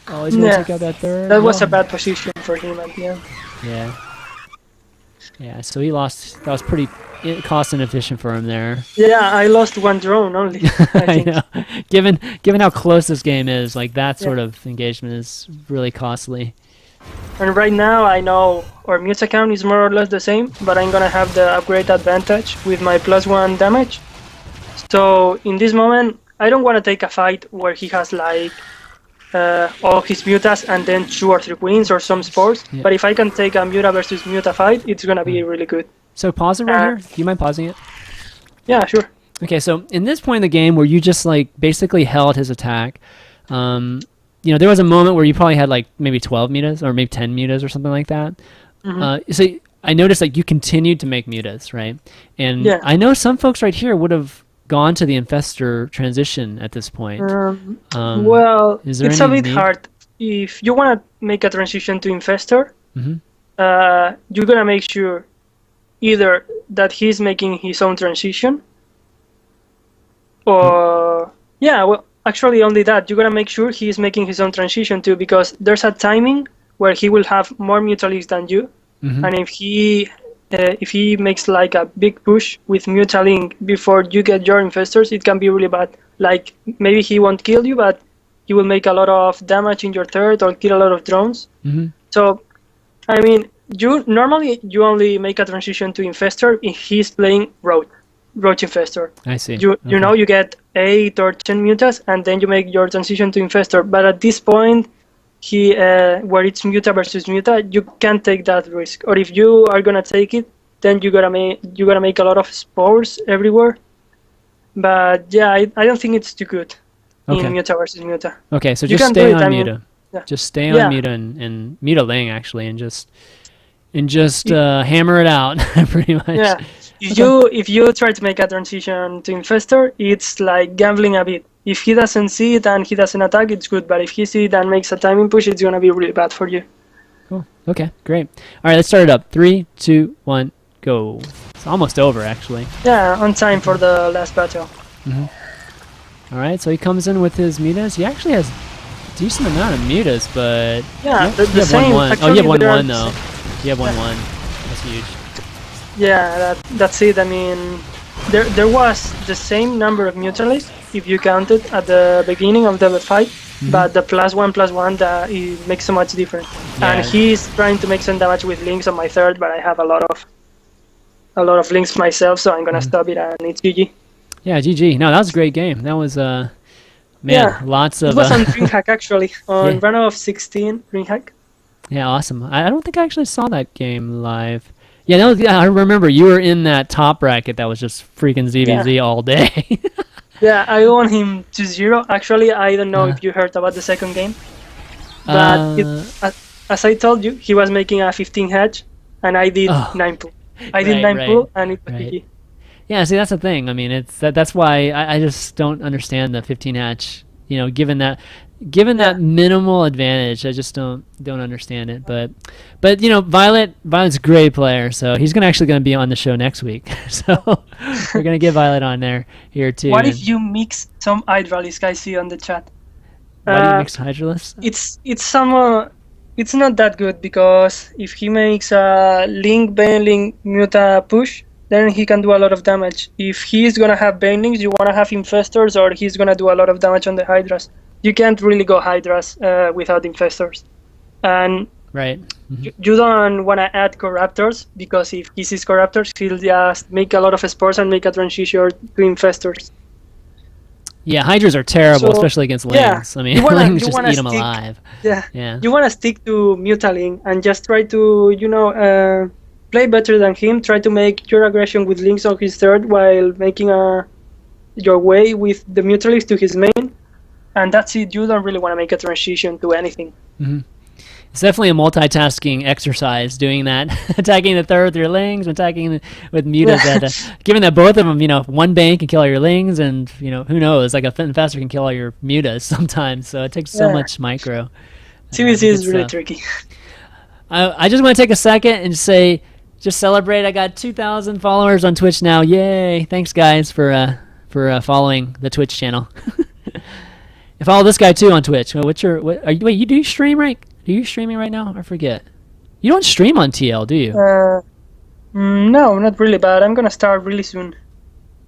Oh, he's gonna take out that third. That was a bad position for him at the end. Yeah. Yeah, so he lost. That was pretty cost inefficient for him there. Yeah, I lost 1 drone only. I think. know. Given how close this game is, like that sort of engagement is really costly. And right now, I know our muta count is more or less the same, but I'm gonna have the upgrade advantage with my +1 damage. So in this moment, I don't want to take a fight where he has like all his mutas and then 2 or 3 queens or some sports. Yeah. But if I can take a muta versus muta fight, it's gonna be really good. So pause it right here. Do you mind pausing it? Yeah, sure. Okay, so in this point in the game where you just like basically held his attack, you know, there was a moment where you probably had like maybe 12 mutas or maybe 10 mutas or something like that. So I noticed like you continued to make mutas, right? And I know some folks right here would have gone to the infestor transition at this point. Well, it's a bit hard. If you want to make a transition to infestor, you're gonna make sure either that he's making his own transition, or well, actually only that. You're gonna make sure he's making his own transition too, because there's a timing where he will have more mutalics than you, and if he makes like a big push with mutalink before you get your infestors, it can be really bad. Like maybe he won't kill you, but he will make a lot of damage in your third or kill a lot of drones. So, I mean, normally you only make a transition to infestor if he's playing roach infestor. I see. You know, you get 8 or 10 mutas and then you make your transition to infestor. But at this point, where it's muta versus muta, you can't take that risk. Or if you are gonna take it, then you gotta make a lot of spores everywhere. But yeah, I don't think it's too good in muta versus muta. Okay, so just stay on muta. Just stay on muta and muta ling actually, and just hammer it out pretty much. Yeah. If you try to make a transition to infestor, it's like gambling a bit. If he doesn't see it and he doesn't attack, it's good. But if he sees it and makes a timing push, it's gonna be really bad for you. Cool. Okay, great. All right, let's start it up. 3, 2, 1, go. It's almost over, actually. Yeah, on time for the last battle. All right, so he comes in with his mutas. He actually has a decent amount of mutas, but yeah, you have same. 1-1. Oh, you have 1-1 though. You have 1-1. That's huge. Yeah, that's it. I mean, there was the same number of mutalists if you counted at the beginning of the fight, but the +1/+1 it makes so much difference. Yeah. And he's trying to make some damage with links on my third, but I have a lot of links myself, so I'm gonna stop it and it's GG. Yeah, GG. No, that was a great game. That was lots of. It was on Dreamhack actually, on run of 16 Dreamhack. Yeah, awesome. I don't think I actually saw that game live. Yeah, I remember you were in that top bracket that was just freaking ZVZ all day. Yeah, I won him 2-0. Actually, I don't know Uh, if you heard about the second game, but as I told you, he was making a 15 hedge, and I did 9 pull. I did 9 pull, and it was GG. Yeah, see, that's the thing. I mean, that's why I just don't understand the 15 hatch. You know, given that minimal advantage, I just don't understand it. But you know, Violet's a great player, so he's actually gonna be on the show next week. So we're gonna get Violet on here too. What if you mix some Hydralisk? I see on the chat. Why do you mix Hydralisk? It's not that good, because if he makes a Link Banelink Muta push, then he can do a lot of damage. If he's gonna have Banelings, you wanna have Infestors, or he's gonna do a lot of damage on the Hydras. You can't really go Hydras without Infestors. And you don't want to add Corruptors, because if he sees Corruptors, he'll just make a lot of spores and make a transition to Infestors. Yeah, Hydras are terrible, especially against Lings. I mean, Lings just eat them alive. Yeah. You want to stick to Mutaling and just try to, play better than him. Try to make your aggression with Lings on his third while making your way with the Mutalist to his main. And that's it. You don't really want to make a transition to anything. Mm-hmm. It's definitely a multitasking exercise doing that. Attacking the third with your Lings, attacking with Mutas. Given that both of them, one bang can kill all your Lings, and, who knows, like a Infestor can kill all your Mutas sometimes. So it takes so much micro. CVC is really tricky. I just want to take a second and just celebrate. I got 2,000 followers on Twitch now. Yay. Thanks, guys, for following the Twitch channel. I follow this guy too on Twitch. You do you stream right? Are you streaming right now? I forget. You don't stream on TL, do you? No, not really, but I'm gonna start really soon.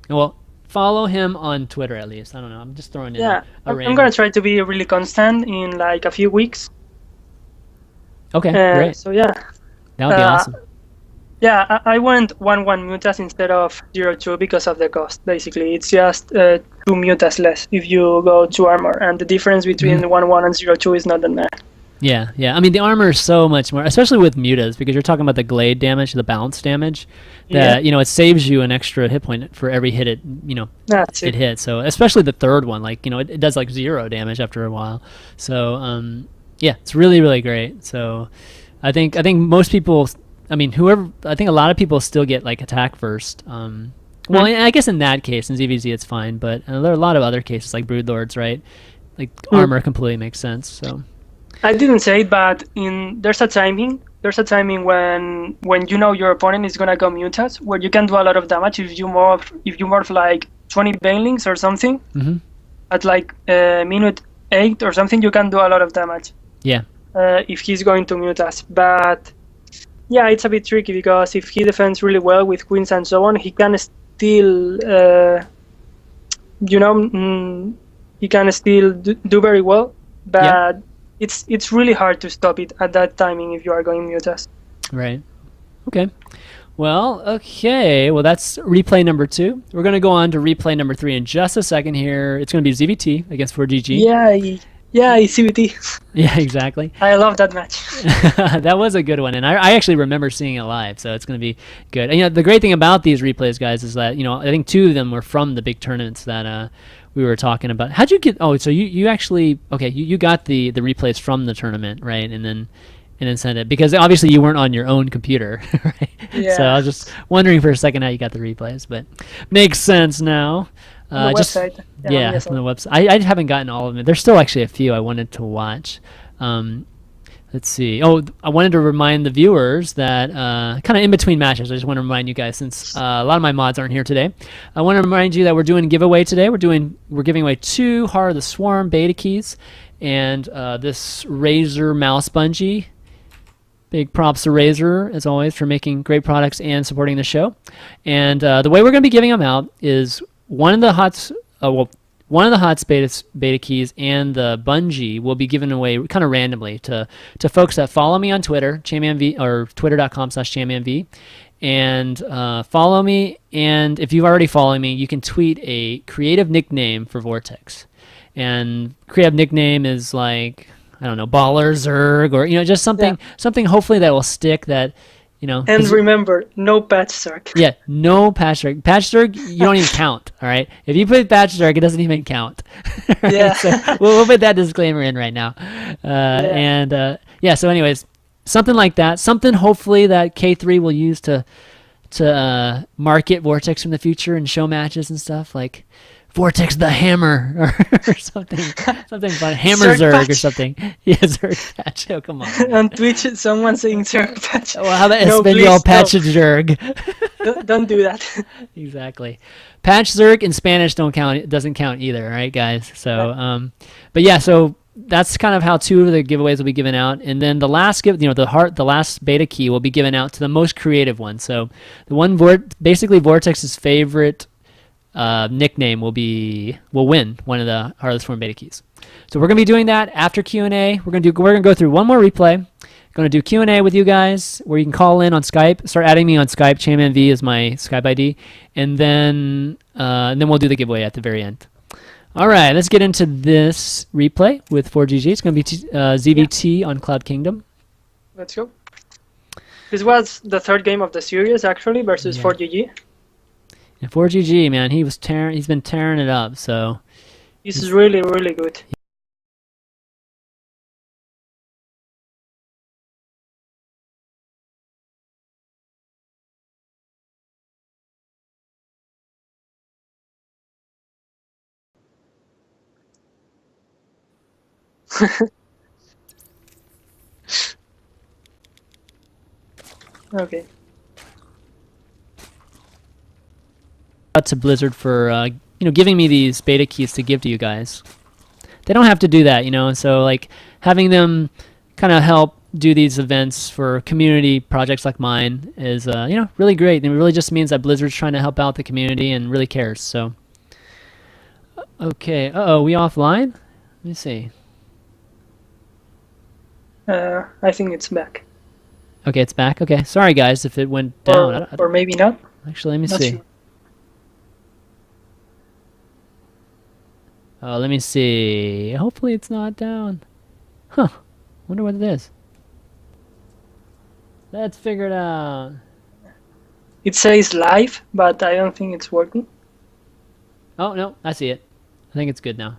Well, follow him on Twitter at least. I don't know. I'm just throwing in I'm gonna try to be really constant in like a few weeks. Okay, great. So yeah. That would be awesome. Yeah, I went 1-1 Mutas instead of 0-2 because of the cost. Basically, it's just 2 Mutas less if you go 2 armor, and the difference between 1-1 and 0-2 is not that bad. Yeah. I mean, the armor is so much more, especially with Mutas, because you're talking about the glade damage, the bounce damage. That it saves you an extra hit point for every hit it hits. So especially the third one, it does like 0 damage after a while. So it's really, really great. So I think most people. I mean, I think a lot of people still get attack first. Well, I guess in that case, in ZVZ, it's fine, but there are a lot of other cases like Broodlords, right? Armor completely makes sense. So I didn't say it, but there's a timing. There's a timing when your opponent is gonna go Mutas, where you can do a lot of damage if you morph like 20 Banelings or something. At minute 8 or something, you can do a lot of damage. Yeah. If he's going to Mutas, but. Yeah, it's a bit tricky, because if he defends really well with queens and so on, he can still, he can still do very well. But it's really hard to stop it at that timing if you are going Mutas. Right. Okay. Well, that's replay number 2. We're going to go on to replay number 3 in just a second here. It's going to be ZVT against 4GG. Yeah, CVT. Yeah, exactly. I love that match. That was a good one, and I actually remember seeing it live, so it's going to be good. And the great thing about these replays, guys, is that I think 2 of them were from the big tournaments that we were talking about. How'd you get? Oh, so you actually you got the replays from the tournament, right? And then sent it, because obviously you weren't on your own computer, right? Yeah. So I was just wondering for a second how you got the replays, but makes sense now. On the website. On the website. I haven't gotten all of them. There's still actually a few I wanted to watch. Let's see. Oh, I wanted to remind the viewers that kind of in between matches, I just want to remind you guys, since a lot of my mods aren't here today, I want to remind you that we're doing a giveaway today. We're giving away 2 Heart of the Swarm beta keys and this Razer mouse bungee. Big props to Razer, as always, for making great products and supporting the show. And the way we're going to be giving them out is one of the HOTS beta keys and the bungee will be given away kind of randomly to folks that follow me on Twitter, ChanmanV, or twitter.com/ChanmanV, and follow me. And if you've already followed me, you can tweet a creative nickname for Vortex. And creative nickname is I don't know, baller Zerg, or just something hopefully that will stick. That And remember, no patch Zerg. Yeah, no patch Zerg. Patch Zerg, you don't even count. All right, if you put patch Zerg, it doesn't even count. Right? Yeah. So we'll put that disclaimer in right now. So anyways, something like that. Something hopefully that K3 will use to market Vortix in the future and show matches and stuff, like Vortix the Hammer or something fun. Hammer Zerg or something. Yeah, Zerg patch. Oh, come on. On Twitch, someone saying Zerg patch. Well, how about No, Espanol please, patch no. Zerg? Don't do that. Exactly. Patch Zerg in Spanish doesn't count either, right, guys? So, but yeah, so that's kind of how 2 of the giveaways will be given out, and then the last the last beta key will be given out to the most creative one. So the one basically Vortex's favorite nickname will win one of the Heartless Form beta keys. So we're gonna be doing that after Q&A. We're gonna go through one more replay. Gonna do Q&A with you guys where you can call in on Skype. Start adding me on Skype. ChanmanV is my Skype ID, and then we'll do the giveaway at the very end. All right, let's get into this replay with 4GG. It's gonna be ZVT on Cloud Kingdom. Let's go. This was the 3rd game of the series actually versus 4GG. And 4GG, man, he's been tearing it up. So This is really, really good. Okay. out to Blizzard for giving me these beta keys to give to you guys. They don't have to do that, and so like having them kind of help do these events for community projects like mine is really great, and it really just means that Blizzard's trying to help out the community and really cares. So okay, we offline? Let me see. I think it's back. Okay, it's back. Okay, sorry guys if it went down. Or maybe not. Actually, let me Not see. sure. Oh, let me see. Hopefully it's not down. Huh. Wonder what it is. Let's figure it out. It says live, but I don't think it's working. Oh, no, I see it. I think it's good now.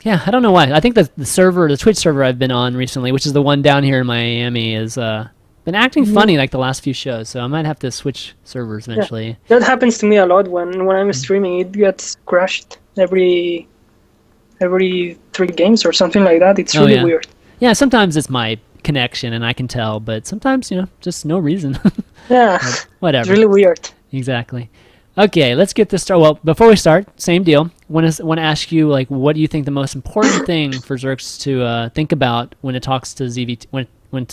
Yeah, I don't know why. I think the Twitch server I've been on recently, which is the one down here in Miami, has been acting funny like the last few shows, so I might have to switch servers eventually. Yeah, that happens to me a lot when I'm streaming. It gets crashed every 3 games or something like that. It's really weird. Yeah, sometimes it's my connection and I can tell, but sometimes, just no reason. Yeah, But whatever. it's really weird. Exactly. Okay, let's get this started. Well, before we start, same deal. Want to ask you, like, what do you think the most important thing for Zergs to think about when it talks to ZVT, when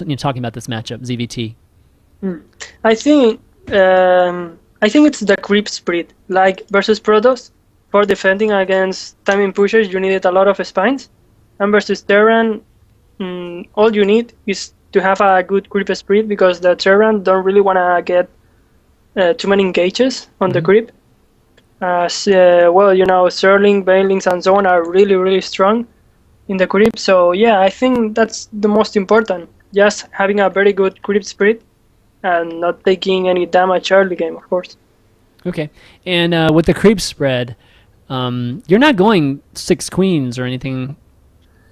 you're talking about this matchup, ZVT? I think it's the creep spread. Like versus Protoss, for defending against timing pushers, you needed a lot of spines, and versus Terran, all you need is to have a good creep spread because the Terran don't really want to get too many engages on the creep. Serling, Banelings, and so on are really, really strong in the creep. So yeah, I think that's the most important. Just having a very good creep spread and not taking any damage early game, of course. Okay, and with the creep spread, you're not going 6 queens or anything,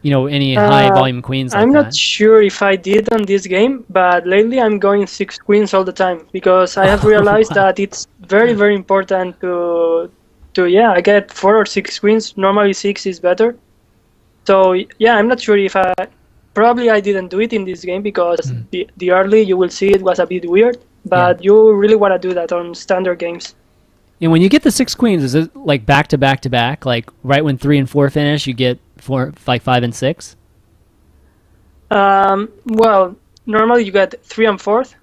any high volume queens like I'm that. not sure if I did on this game, but lately I'm going 6 queens all the time because I have realized that it's very, very important to I get 4 or 6 queens. Normally 6 is better. So yeah, I'm not sure if I didn't do it in this game because the early, you will see it was a bit weird, but you really want to do that on standard games. And when you get the 6 queens, is it like back to back to back? Like right when 3 and 4 finish, you get 5 and 6? Well, normally you get 3 and 4th,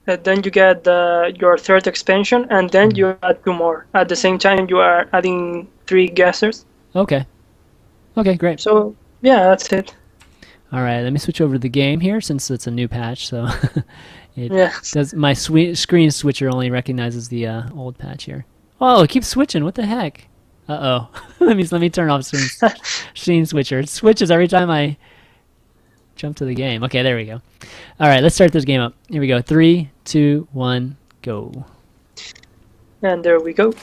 and then you get your 3rd expansion, and then you add 2 more. At the same time, you are adding 3 guessers. Okay, great. So yeah, that's it. All right, let me switch over to the game here since it's a new patch. So Yeah. does my screen switcher only recognizes the old patch here. Oh, it keeps switching. What the heck? Uh-oh. Let me turn off scene switcher. It switches every time I jump to the game. Okay, there we go. All right, let's start this game up. Here we go. 3, 2, 1, go. And there we go.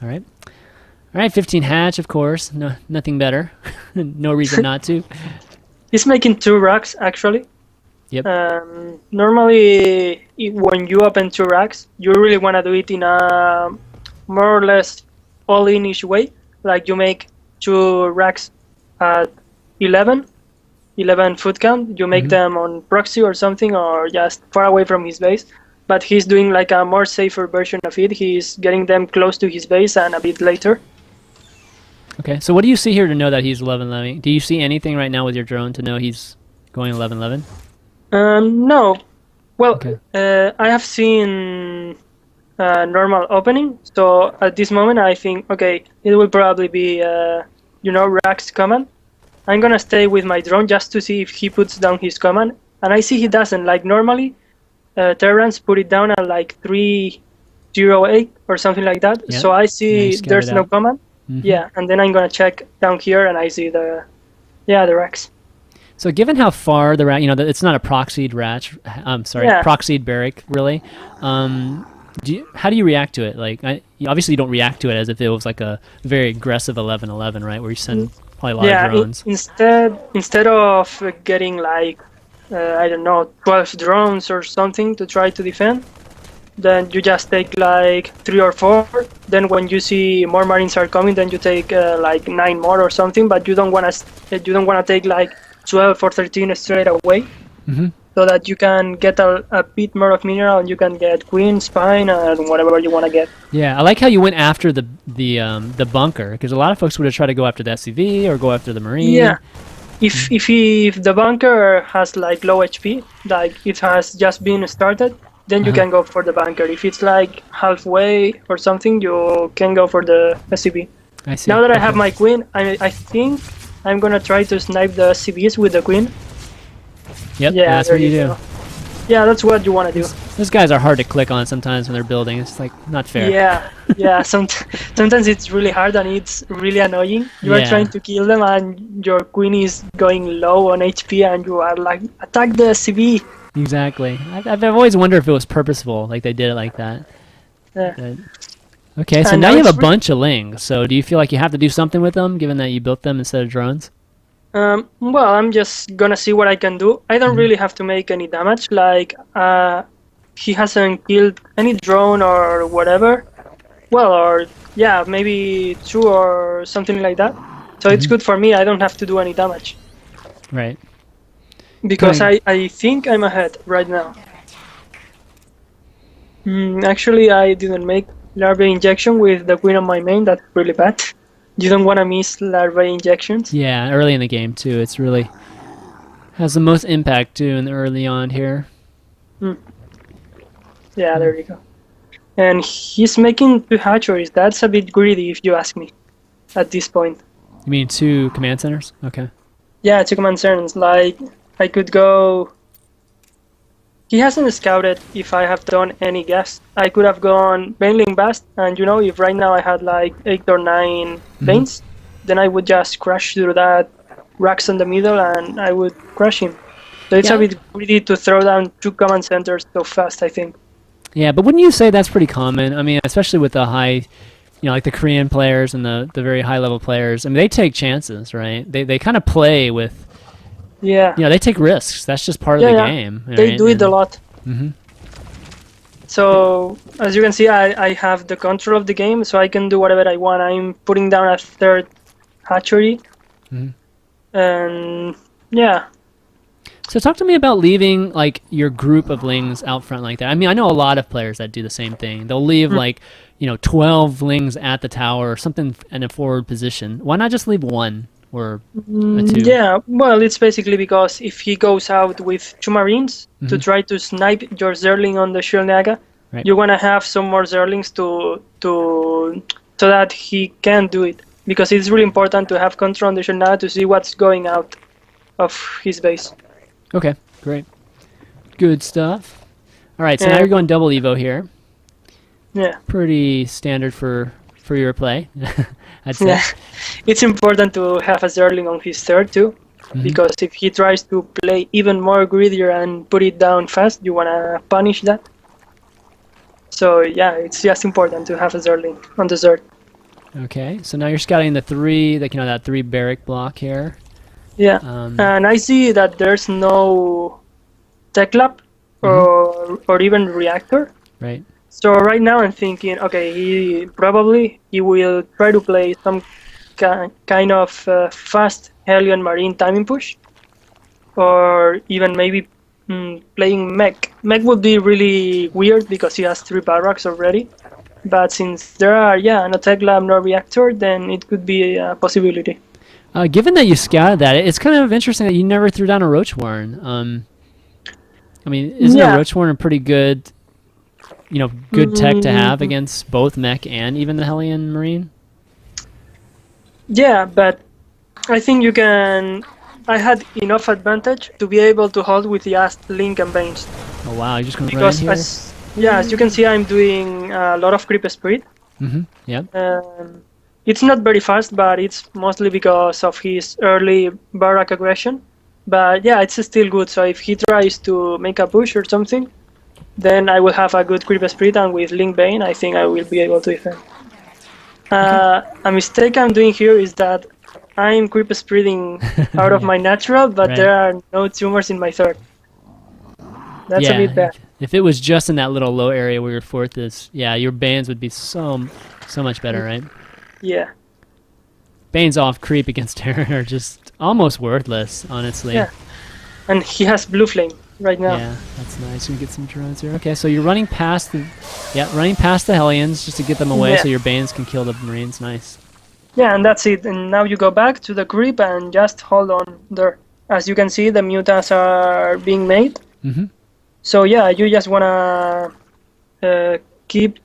All right. All right, 15 hatch, of course. No, nothing better. No reason not to. He's making 2 racks, actually. Yep. Normally, when you open 2 racks, you really want to do it in a more or less all-in-ish way. Like you make 2 racks at 11 foot count. You make them on proxy or something, or just far away from his base. But he's doing like a more safer version of it. He's getting them close to his base and a bit later. Okay, so what do you see here to know that he's 11-11? Do you see anything right now with your drone to know he's going 11-11? No. Well, Okay. I have seen normal opening. So at this moment, I think, okay, it will probably be, Rack's command. I'm going to stay with my drone just to see if he puts down his command. And I see he doesn't. Like normally, Terrans put it down at like 308 or something like that. Yeah. So I see there's no command. Yeah, and then I'm going to check down here and I see the racks. So given how far the rack, it's not a proxied proxied barrack, really. How do you react to it? Like, obviously you don't react to it as if it was like a very aggressive 11-11, right? Where you send probably a lot of drones. Instead of getting like, 12 drones or something to try to defend, then you just take like 3 or 4. Then when you see more Marines are coming, then you take like 9 more or something. But you don't want to take like 12 or 13 straight away, so that you can get a bit more of mineral and you can get queen, spine, and whatever you want to get. Yeah, I like how you went after the bunker, because a lot of folks would have tried to go after the SCV or go after the Marine. Yeah, if the bunker has like low HP, like it has just been started, then you can go for the bunker. If it's like halfway or something, you can go for the SCV. I see. Now that I have my queen, I think I'm gonna try to snipe the SCVs with the queen. Yep, yeah, that's what you do. Yeah, that's what you want to do. Those guys are hard to click on sometimes when they're building. It's like not fair. Yeah. Sometimes it's really hard and it's really annoying. You are trying to kill them and your queen is going low on HP and you are like, attack the SCV. Exactly. I've always wondered if it was purposeful, like they did it like that. Yeah. But, okay, so now you have a bunch of lings. So do you feel like you have to do something with them, given that you built them instead of drones? Well, I'm just gonna see what I can do. I don't really have to make any damage. Like, he hasn't killed any drone or whatever. Well, or yeah, maybe 2 or something like that. So it's good for me. I don't have to do any damage. Right. Because I think I'm ahead right now. Actually, I didn't make larvae injection with the queen on my main. That's really bad. You don't want to miss larvae injections. Yeah, early in the game too. It's really has the most impact too in the early on here. Yeah, there you go. And he's making 2 hatcheries. That's a bit greedy if you ask me at this point. You mean 2 command centers? Okay. Yeah, 2 command centers. Like, I could go... He hasn't scouted if I have done any gas. I could have gone Baneling Bast, and if right now I had like 8 or 9 Banes, then I would just crash through that racks in the middle and I would crush him. So it's a bit greedy to throw down 2 command centers so fast, I think. Yeah, but wouldn't you say that's pretty common? I mean, especially with the high, like the Korean players and the very high level players. I mean, they take chances, right? They kind of play with... Yeah. They take risks. That's just part of the game. They do it a lot. So, as you can see, I have the control of the game, so I can do whatever I want. I'm putting down a 3rd hatchery. And, yeah. So talk to me about leaving like your group of lings out front like that. I mean, I know a lot of players that do the same thing. They'll leave 12 lings at the tower or something in a forward position. Why not just leave 1? Or a 2? Yeah, well, it's basically because if he goes out with 2 Marines to try to snipe your Zerling on the Shilnaga, you want to have some more Zerlings so that he can do it. Because it's really important to have control on the Shilnaga to see what's going out of his base. Okay, great. Good stuff. All right, so now you're going double Evo here. Yeah. Pretty standard for for your play. I'd say. Yeah, it's important to have a Zergling on his third too, because if he tries to play even more greedier and put it down fast, you wanna punish that. So yeah, it's just important to have a Zergling on the Zerg. Okay, so now you're scouting the three, like that 3 barrack block here. Yeah, and I see that there's no tech lab or even reactor. Right. So right now I'm thinking, okay, he will try to play some kind of fast Hellion Marine timing push, or even maybe playing mech. Mech would be really weird because he has 3 barracks already. But since there are no tech lab, no reactor, then it could be a possibility. Given that you scouted that, it's kind of interesting that you never threw down a Roach Warren. I mean, isn't a Roach Warren a pretty good, good tech to have against both mech and even the Hellion Marine? Yeah, but I think you can. I had enough advantage to be able to hold with just Link and Banes. Oh wow, you're just going to Because run here? as you can see, I'm doing a lot of creep speed. Yeah. It's not very fast, but it's mostly because of his early barrack aggression. But yeah, it's still good. So if he tries to make a push or something, then I will have a good creep speed, and with Link Bane, I think I will be able to defend. A mistake I'm doing here is that I'm creep spreading out of my natural, but there are no tumors in my third. That's a bit bad. If it was just in that little low area where your fourth is, your Banes would be so much better, right? Yeah. Banes off creep against Terran are just almost worthless, honestly. Yeah. And he has Blue Flame right now. Yeah, that's nice. We get some drones here. Okay, so you're running past the Hellions just to get them away so your Banes can kill the Marines. Nice. Yeah, and that's it. And now you go back to the creep and just hold on there. As you can see, the mutas are being made. So yeah, you just wanna keep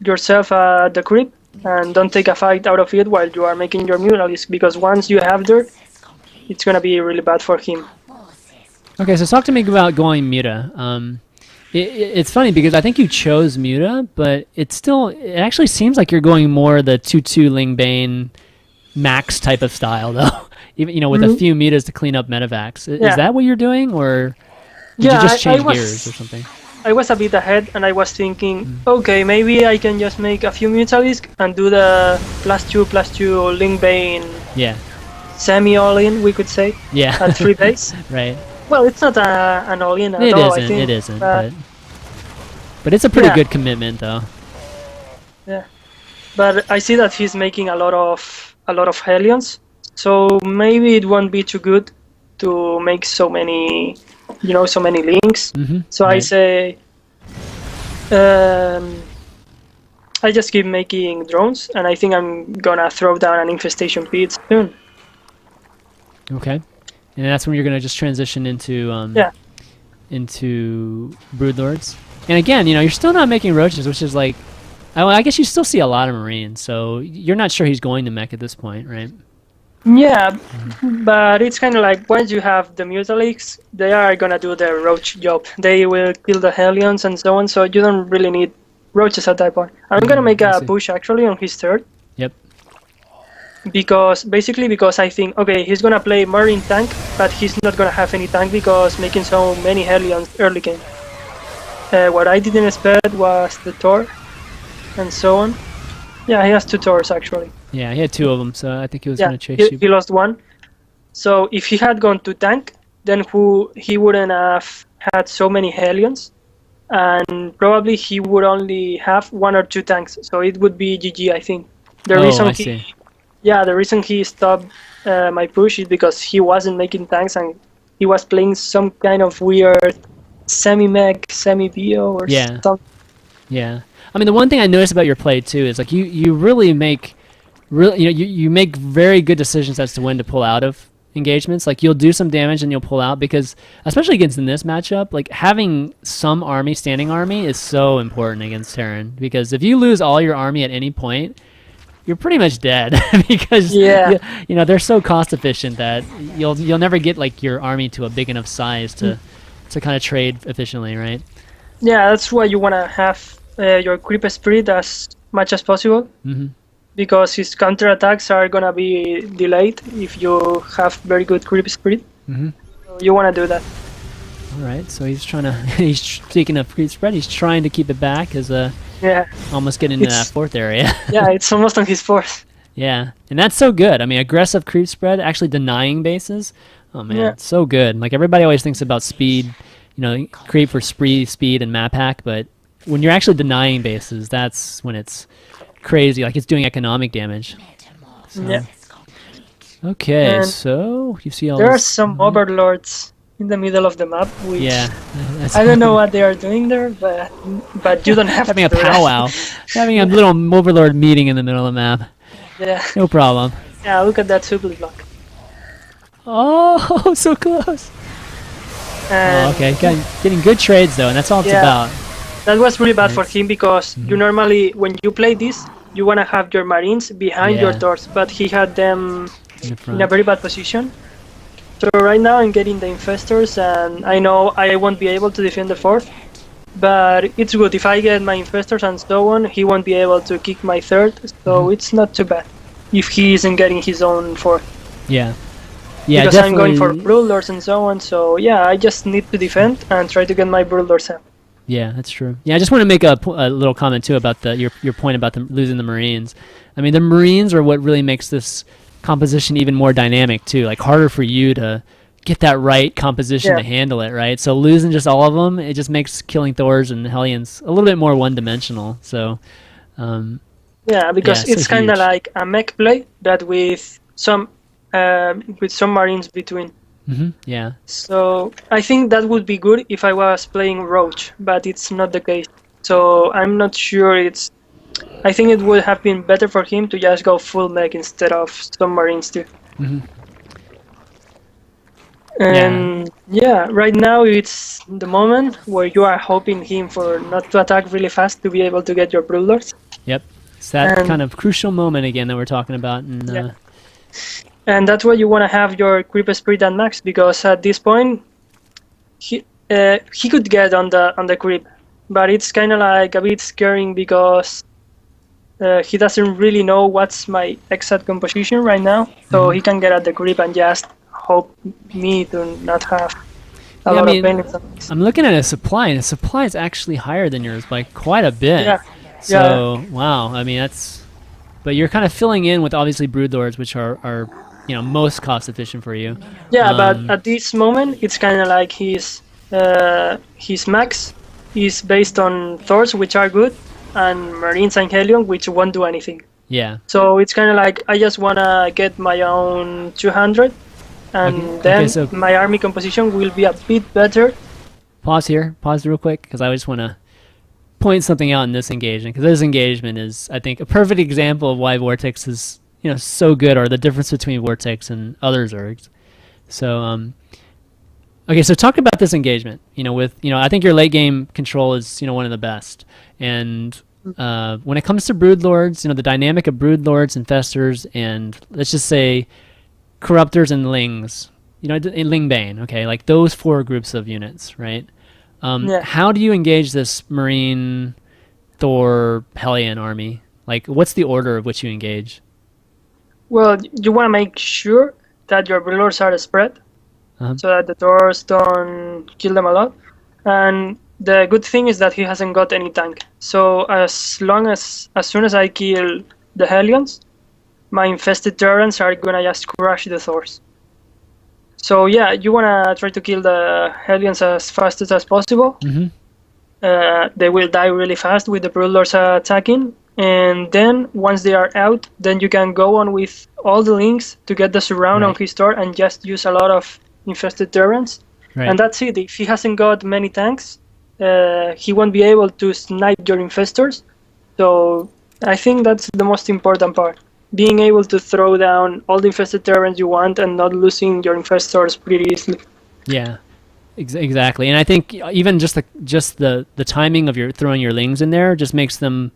yourself at the creep and don't take a fight out of it while you are making your mutalisks, because once you have there, it's gonna be really bad for him. Okay, so talk to me about going Muta. It's funny because I think you chose Muta, but it actually seems like you're going more the 2/2 Ling Bane max type of style though. Even with a few Mutas to clean up medevacs. Is that what you're doing, or did you just change gears or something? I was a bit ahead, and I was thinking, okay, maybe I can just make a few mutalisks and do the +2/+2 Ling Bane semi all-in, we could say, at 3 base. Right. Well, it's not an all-in at all, I think. It isn't, but it's a pretty good commitment, though. Yeah, but I see that he's making a lot of Hellions, so maybe it won't be too good to make so many links. So I say, I just keep making drones, and I think I'm gonna throw down an infestation pit soon. Okay. And that's when you're gonna just transition into Broodlords. And again, you're still not making roaches, which is like, I guess you still see a lot of Marines, so you're not sure he's going to mech at this point, right? Yeah, but it's kind of like once you have the mutalisks, they are gonna do the roach job. They will kill the Hellions and so on, so you don't really need roaches at that point. I'm gonna make a push actually on his third. Yep. Because I think, okay, he's gonna play Marine tank, but he's not gonna have any tank because making so many Hellions early game. What I didn't expect was the Thor and so on. Yeah, he has 2 Thors actually. Yeah, he had 2 of them, so I think he was gonna chase you. He lost 1. So if he had gone to tank, then he wouldn't have had so many Hellions, and probably he would only have 1 or 2 tanks. So it would be GG, I think. The reason he stopped my push is because he wasn't making tanks and he was playing some kind of weird semi-mech, semi-bio or something. Yeah. I mean, the one thing I noticed about your play too is like you really make you make very good decisions as to when to pull out of engagements. Like you'll do some damage and you'll pull out, because especially against in this matchup, like having some standing army is so important against Terran, because if you lose all your army at any point, you're pretty much dead because they're so cost efficient that you'll never get like your army to a big enough size to kind of trade efficiently, right? Yeah, that's why you want to have your creep spirit as much as possible. because his counterattacks are gonna be delayed if you have very good creep speed. Mm-hmm. So you want to do that. All right, so he's trying to. Speaking of creep spread, he's trying to keep it back as Yeah. almost get into that fourth area. Yeah, it's almost on his fourth. Yeah, and that's so good. I mean, aggressive creep spread, actually denying bases. Oh man, Yeah. it's so good. Like everybody always thinks about speed, creep for speed and map hack, but when you're actually denying bases, that's when it's crazy. Like it's doing economic damage. So, Yeah. Okay, And so you see all There are this. some overlords in the middle of the map, which Yeah, I don't know what they are doing there, but you don't have having a to do that. powwow, having a little overlord meeting in the middle of the map. Yeah. No problem. Yeah, look at that super block. Oh, so close. And Okay, getting good trades though, and that's all it's Yeah. about. that was really bad for Nice. him because you normally, when you play this, you want to have your marines behind your Yeah. doors, but he had them In the in a front. very bad position. So right now I'm getting the infestors, and I know I won't be able to defend the fourth, but it's good. If I get my infestors and so on, he won't be able to kick my third, so it's not too bad if he isn't getting his own fourth. Yeah. Yeah, Because definitely. I'm going for broodlords and so on, so yeah, I just need to defend and try to get my broodlords out. Yeah, that's true. Yeah, I just want to make a little comment too about your point about losing the Marines. I mean, the Marines are what really makes this composition even more dynamic too. Like harder for you to get that right composition Yeah. to handle it, right? So losing just all of them, it just makes killing Thors and Hellions a little bit more one-dimensional. So, Yeah, because Yeah, so it's kind of huge. like a mech play, but with some marines between. yeah, So I think that would be good if I was playing Roach, but it's not the case. So I'm not sure it's. I think it would have been better for him to just go full mech instead of some marines too. And yeah, right now it's the moment where you are hoping him for not to attack really fast to be able to get your broodlords. yep. It's that And- kind of crucial moment again that we're talking about. And Yeah. And that's why you want to have your creep speed at max, because at this point he could get on the creep, but it's kind of like a bit scaring because he doesn't really know what's my exact composition right now, so he can get at the creep and just hope me to not have a Yeah, I lot mean, of benefits. I'm looking at a supply, and the supply is actually higher than yours by quite a bit. Yeah. So wow, I mean that's, but you're kind of filling in with obviously broodlords, which are most cost efficient for you. Yeah, Um, but at this moment it's kind of like his max is based on Thors, which are good, and Marines and Helion, which won't do anything. Yeah. So it's kind of like I just wanna get my own 200, and Okay, then so- my army composition will be a bit better. Pause real quick because I just want to point something out in this engagement, because this engagement is, I think, a perfect example of why Vortex is so good, or the difference between Vortex and other Zergs. So okay, so talk about this engagement. I think your late game control is one of the best, and when it comes to broodlords, the dynamic of broodlords, infestors, and let's just say corruptors and lings, in lingbane, okay, like those four groups of units, right? Yeah. How do you engage this Marine, Thor, Hellion army? Like, what's the order of which you engage? Well, you wanna make sure that your broodlords are spread, so that the Thors don't kill them a lot. And the good thing is that he hasn't got any tank. So as soon as I kill the Hellions, my infested Terrans are gonna just crush the Thors. So yeah, you wanna try to kill the Hellions as fast as possible. They will die really fast with the broodlords attacking, and then once they are out, then you can go on with all the links to get the surround on Right. his door and just use a lot of infested Terrans. Right. And that's it. If he hasn't got many tanks, he won't be able to snipe your infestors. So I think that's the most important part. Being able to throw down all the infested Terrans you want and not losing your infestors pretty easily. Yeah, exactly. And I think even just the timing of your throwing your lings in there just makes them,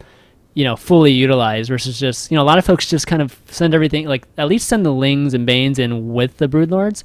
fully utilized, versus just, a lot of folks just kind of send everything, like at least send the lings and banes in with the broodlords,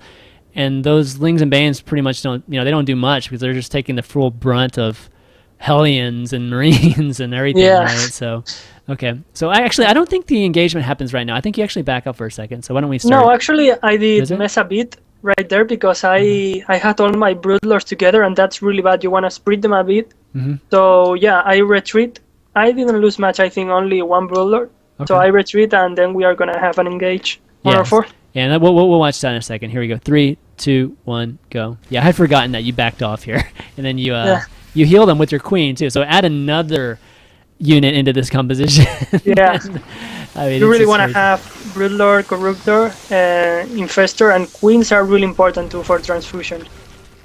and those lings and banes pretty much don't, they don't do much because they're just taking the full brunt of Hellions and Marines and everything, Yeah. right? So, okay. So I don't think the engagement happens right now. I think you actually back up for a second. So why don't we start? No, actually, I did Is it? mess a bit right there because I had all my broodlords together, and that's really bad. You want to split them a bit. Mm-hmm. So yeah, I retreat. I didn't lose much. I think only one broodlord. So Okay. I retreat, and then we are gonna have an engage on our Yes. fourth. Yeah, and we'll watch that in a second. Here we go. 3, 2, 1, go. Yeah, I had forgotten that you backed off here, and then you heal them with your queen too. So add another unit into this composition. Yeah. I mean, You it's really just want to crazy. have broodlord, corruptor, infestor, and queens are really important too for transfusion,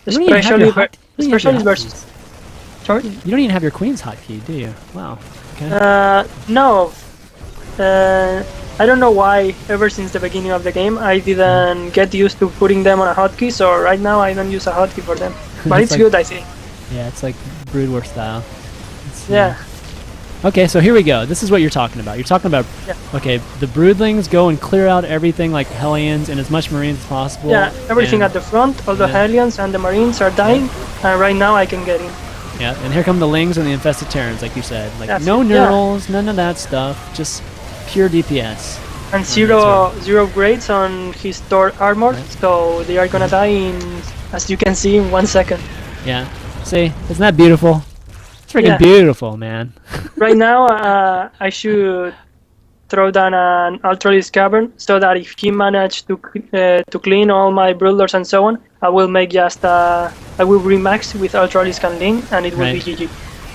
You don't even have especially your hot- you don't even have your versus. hotkeys. Sorry. You don't even have your queen's hotkey, do you? Wow. Okay. No. I don't know why. Ever since the beginning of the game, I didn't get used to putting them on a hotkey. So right now, I don't use a hotkey for them. But it's like- good, I think. Yeah, it's like Brood War style. Yeah. Okay, so here we go. This is what you're talking about. You're talking about, Yeah. okay, the broodlings go and clear out everything like Hellions and as much Marines as possible. Yeah, everything and, at the front, all the Yeah. Hellions and the Marines are dying, and right now I can get in. Yeah, and here come the Lings and the Infested Terrans, like you said. Like, That's no it, yeah. Neurals, none of that stuff. Just pure DPS. And that's zero grades on his Thor armor, Right. so they are gonna die in, as you can see, in 1 second. Yeah. See, isn't that beautiful? It's freaking Yeah. beautiful, man. Right now, I should throw down an Ultralisk Cavern so that if he managed to clean all my broodlords and so on, I will make just I will remax with Ultralisk and Ling, and it will Right. be GG.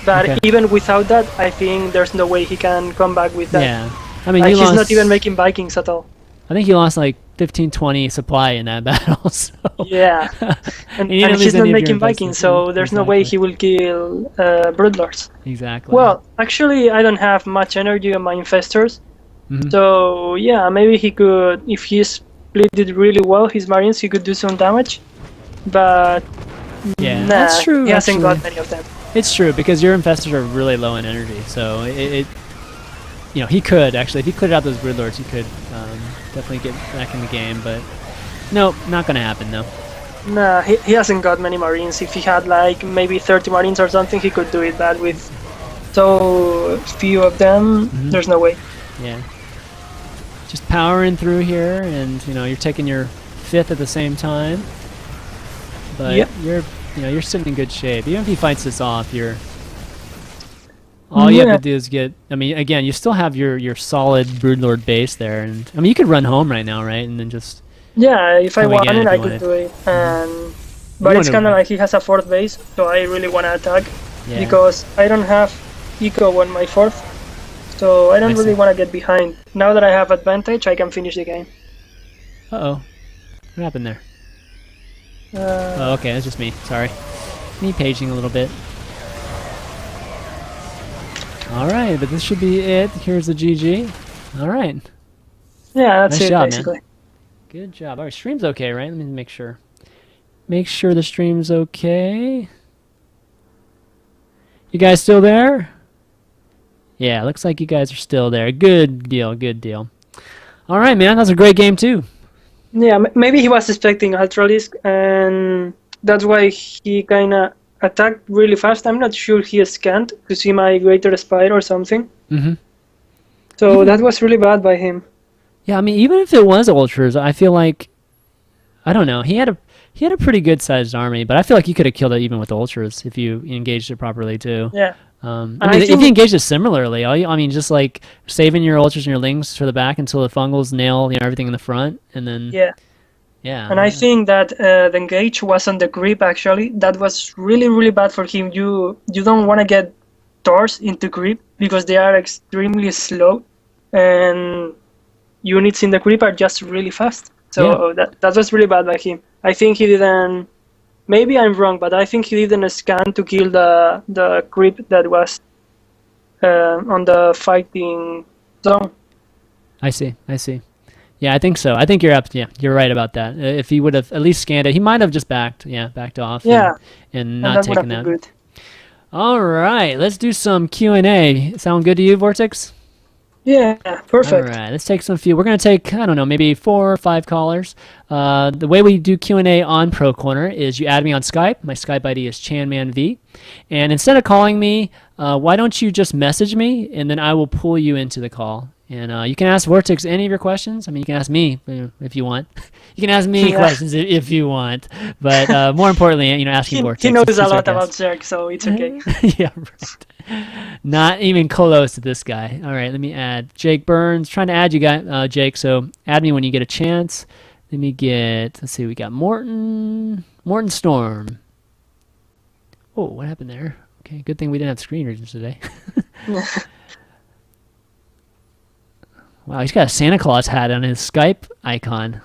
But Okay. even without that, I think there's no way he can come back with that. Yeah. I mean, Like, you he's lost, not even making Vikings at all. I think you lost like 15, 20 supply in that battle. So. Yeah, and You didn't lose he's not any of your making Vikings, so there's no way he will kill broodlords. Exactly. Well, actually, I don't have much energy on my infestors. Mhm. So yeah, maybe he could, if he split it really well, his marines, he could do some damage. But Yeah, nah, that's true, he hasn't actually. got many of them. It's true because your infestors are really low in energy, so he could actually, if he cleared out those broodlords, he could definitely get back in the game. But no, not gonna happen though. Nah, he hasn't got many marines. If he had like maybe 30 marines or something, he could do it. But with so few of them, Mhm. there's no way. Yeah, just powering through here, and you're taking your 5th at the same time. But Yep. you're sitting in good shape. Even if he fights this off, all you Yeah. have to do is get. I mean, again, you still have your solid broodlord base there, and I mean, you could run home right now, right, and then just. Yeah, if I Come again wanted, if I you could wanted. do it. But it's wanna- kind of like he has a 4th base, so I really want to attack Yeah. because I don't have eco on my 4th, so I don't I really see. want to get behind. Now that I have advantage, I can finish the game. Uh-oh. What happened there? Uh, Oh, okay, that's just me. Sorry. Me paging a little bit. Alright, but this should be it. Here's the GG. Alright. yeah, that's Nice it job, man. basically. Good job. Alright, stream's okay, right? Let me make sure. Make sure the stream's okay. You guys still there? Yeah, looks like you guys are still there. Good deal, good deal. Alright, man, that was a great game too. Yeah, maybe he was expecting Ultralisk, and that's why he kind of attacked really fast. I'm not sure he scanned to see my Greater Spire or something. Mm-hmm. So that was really bad by him. Yeah, I mean, even if it was ultras, I feel like, I don't know, he had a pretty good sized army, but I feel like you could have killed it even with ultras if you engaged it properly too. Yeah. I And mean, I if think- you engaged it similarly, I mean, just like saving your ultras and your lings for the back until the fungals nail everything in the front, and then Yeah. And I think that the engage was on the creep actually. That was really, really bad for him. You don't want to get Thors into creep because they are extremely slow, and units in the creep are just really fast. So that was really bad by him. I think he didn't. Maybe I'm wrong, but I think he didn't scan to kill the creep that was on the fighting zone. I see. Yeah, I think so. I think you're up. Yeah, you're right about that. If he would have at least scanned it, he might have just backed off. Yeah. and And not that would taken have that. been good. All right, let's do some Q&A. Sound good to you, Vortix? Yeah, All perfect. right, let's take some few. We're going to take, I don't know, maybe 4 or 5 callers. The way we do Q&A on Pro Corner is you add me on Skype. My Skype ID is ChanmanV. And instead of calling me, why don't you just message me, and then I will pull you into the call. And you can ask Vortix any of your questions. I mean, you can ask me if you want. You can ask me Yeah. questions if you want. But more importantly, asking Vortix. He knows He's a our lot guest. about Zerg, so it's okay. Yeah, right. Not even close to this guy. All right, let me add Jake Burns. Trying to add you guys, Jake. So add me when you get a chance. Let me get. Let's see. We got Morton Storm. Oh, what happened there? Okay, good thing we didn't have screen readers today. Wow, he's got a Santa Claus hat on his Skype icon.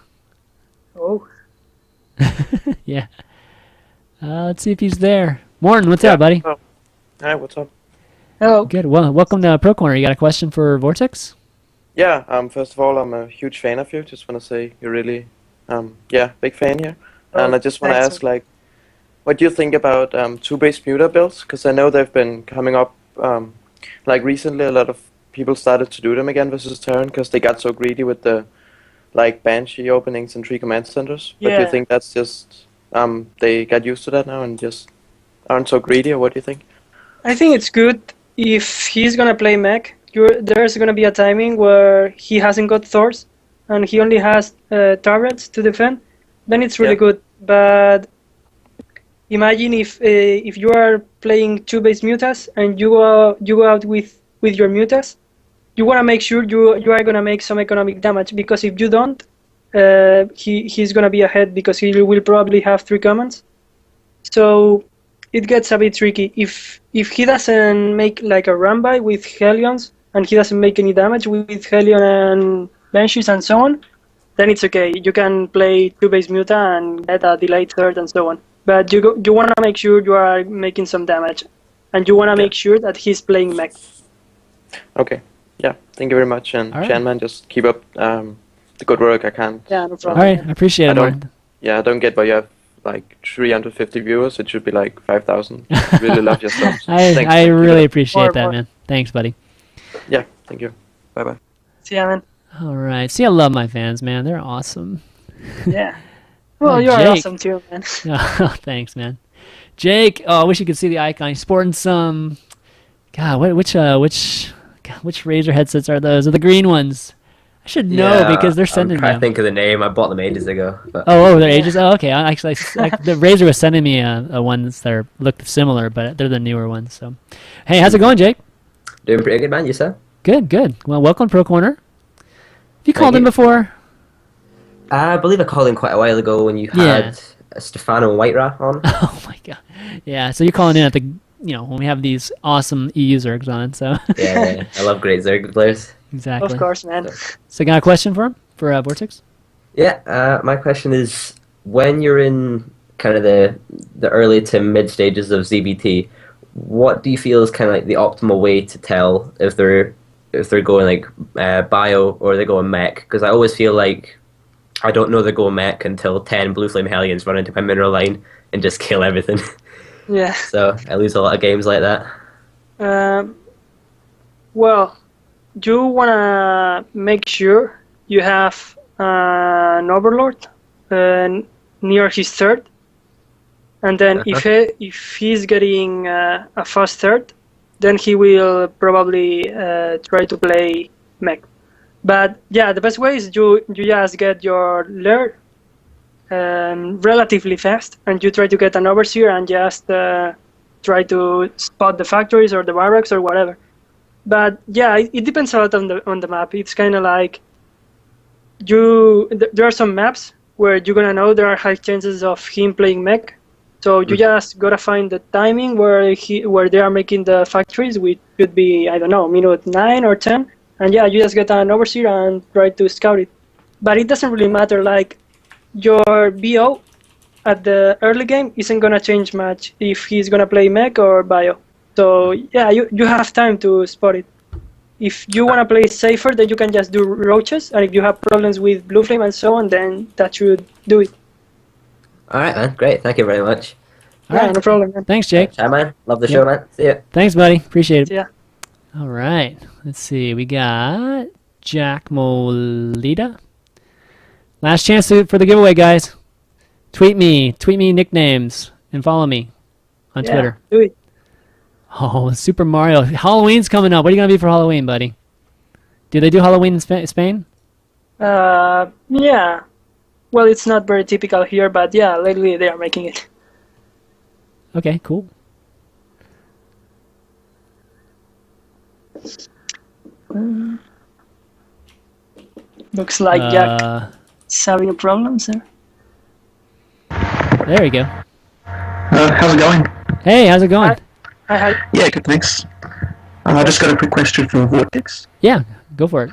Oh. Yeah. Let's see if he's there. Morton, what's up, buddy? Oh. Hi, what's up? Hello. Good. Well, welcome to Pro Corner. You got a question for Vortix? Yeah, first of all, I'm a huge fan of you. Just want to say you're really, big fan here. And I just want to thanks. ask, like, what do you think about two-base muter builds? Because I know they've been coming up, like recently a lot of people started to do them again versus Terran because they got so greedy with the, like, Banshee openings and 3 command centers. But do Yeah. you think that's just, they got used to that now and just aren't so greedy, or what do you think? I think it's good if he's gonna play mech. There's gonna be a timing where he hasn't got Thors and he only has turrets to defend. Then it's really Yeah. good. But imagine if you are playing 2-base mutas and you go out with your mutas, you wanna make sure you are gonna make some economic damage, because if you don't, he's gonna be ahead because he will probably have 3 commands. So it gets a bit tricky. If he doesn't make like a run by with Hellions and he doesn't make any damage with Hellion and Banshees and so on, then it's okay. You can play 2-base muta and get a delayed third and so on. But you want to make sure you are making some damage, and you want to make sure that he's playing mech. Okay. Yeah, thank you very much. And All right. Chanman, just keep up the good work. I can't. Yeah, no All problem. right, I appreciate I it, don't- Morton. Yeah, I don't get why you have like 350 viewers. It should be like 5,000. Really love your stuff. So I thanks. I Keep it really up. appreciate that, More. man. Thanks, buddy. Yeah, thank you. Bye bye. See ya, man. All right. See, I love my fans, man. They're awesome. Yeah. Well, Oh, you're Jake. awesome too, man. Oh, thanks, man. Jake, oh, I wish you could see the icon. He's sporting some. God, which Razer headsets are those? Are the green ones? I should know because they're sending I'm trying me. to think of the name. I bought them ages ago. But They're ages. Oh, okay. The Razer was sending me a ones that look similar, but they're the newer ones. So, hey, how's it going, Jake? doing pretty good, man. Yourself? Good. Well, welcome to Pro Corner. Have you called in you. before? I believe I called in quite a while ago when you Yeah. had Stefano and Whitera on. Oh my god. Yeah. So you're calling in at the when we have these awesome EU Zergs on. So yeah, I love great Zerg players. exactly. Of course, man. So, got a question for him for Vortix? Yeah, my question is, when you're in kind of the early to mid stages of ZBT, what do you feel is kind of like the optimal way to tell if they're going like bio or they're going mech? Because I always feel like I don't know they're going mech until 10 Blue Flame Hellions run into my mineral line and just kill everything. Yeah. So I lose a lot of games like that. Well, you wanna make sure you have an overlord near his third, and then if he's getting a fast third, then he will probably try to play mech. But yeah, the best way is you just get your lair relatively fast, and you try to get an overseer and just try to spot the factories or the barracks or whatever. But yeah, it depends a lot on the map. It's kind of like there are some maps where you're gonna know there are high chances of him playing mech, so you just gotta find the timing where they are making the factories, which could be, I don't know, minute 9 or 10, and yeah, you just get an overseer and try to scout it. But it doesn't really matter, like your BO at the early game isn't gonna change much if he's gonna play mech or bio. So yeah, you have time to spot it. If you wanna play safer, then you can just do roaches, and if you have problems with blue flame and so on, then that should do it. All right, man. Great. Thank you very much. All Yeah, right. no problem, man. Thanks, Jake. Ciao, man. Love the show, man. See ya. Thanks, buddy. Appreciate it. Yeah. All right. Let's see. We got Jack Molita. Last chance for the giveaway, guys. Tweet me nicknames, and follow me on Twitter. Do it. Oh, Super Mario. Halloween's coming up. What are you going to be for Halloween, buddy? Do they do Halloween in Spain? Yeah. Well, it's not very typical here, but yeah, lately they are making it. Okay, cool. Looks like Jack is having a problem, sir. There you go. How's it going? Hey, how's it going? Hi. Yeah, good, thanks. I just got a quick question for Vortix. Yeah, go for it.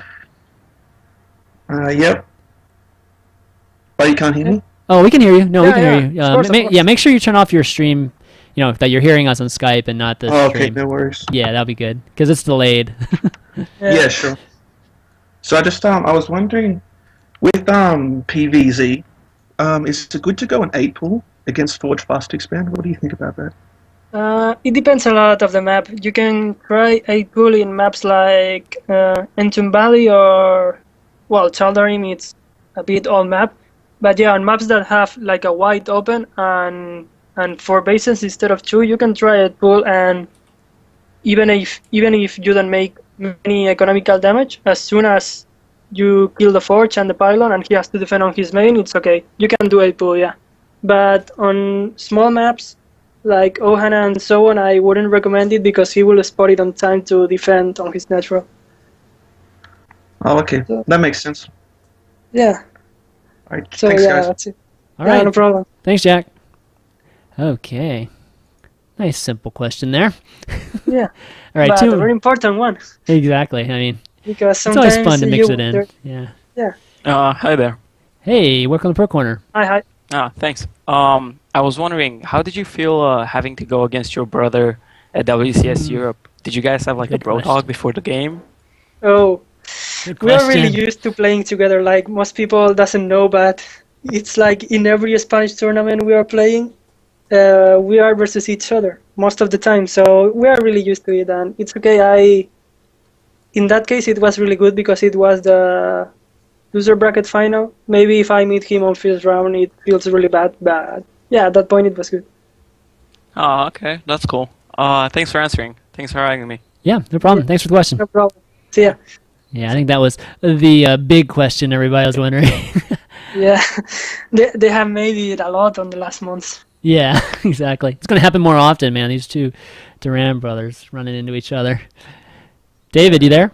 Yep. Oh, you can't hear me? Oh, we can hear you. No, we Yeah, can yeah, hear you. of course, of course. Yeah, make sure you turn off your stream, that you're hearing us on Skype and not the Oh, okay, stream. no worries. Yeah, that'll be good, because it's delayed. Yeah, sure. So I was wondering, with PVZ, is it good to go an 8 pool against Forge Fast Expand? What do you think about that? It depends a lot of the map. You can try 8 pool in maps like Entomb Valley or, well, Chaldarim, it's a bit old map. But yeah, on maps that have like a wide open and 4 bases instead of 2, you can try 8 pool, and even if you don't make any economical damage, as soon as you kill the Forge and the Pylon and he has to defend on his main, it's okay. You can do 8 pool, yeah. But on small maps, like Ohana and so on, I wouldn't recommend it because he will spot it on time to defend on his natural. Oh, okay. That makes sense. Yeah. All right, So thanks, yeah, guys. that's it. All Yeah, right. no problem. Thanks, Jack. Okay. Nice, simple question there. Yeah. All right, But a very important one Exactly. I mean, because it's sometimes always fun to mix you- it in. there- Yeah. Hi there. Hey, welcome to Pro Corner. Hi. Thanks. I was wondering, how did you feel having to go against your brother at WCS Europe? Did you guys have like a Good bro question. talk before the game? Oh, Good we are really question. used to playing together. Like most people doesn't know, but it's like in every Spanish tournament we are playing, we are versus each other most of the time. So we are really used to it, and it's okay. In that case, it was really good because it was the loser bracket final. Maybe if I meet him on first round, it feels really bad. But yeah, at that point, it was good. Oh, okay. That's cool. Thanks for answering. Thanks for having me. Yeah, no problem. Thanks for the question. No problem. See ya. Yeah, I think that was the big question everybody was wondering. Yeah, they have made it a lot on the last months. Yeah, exactly. It's going to happen more often, man. These two Duran brothers running into each other. David, you there?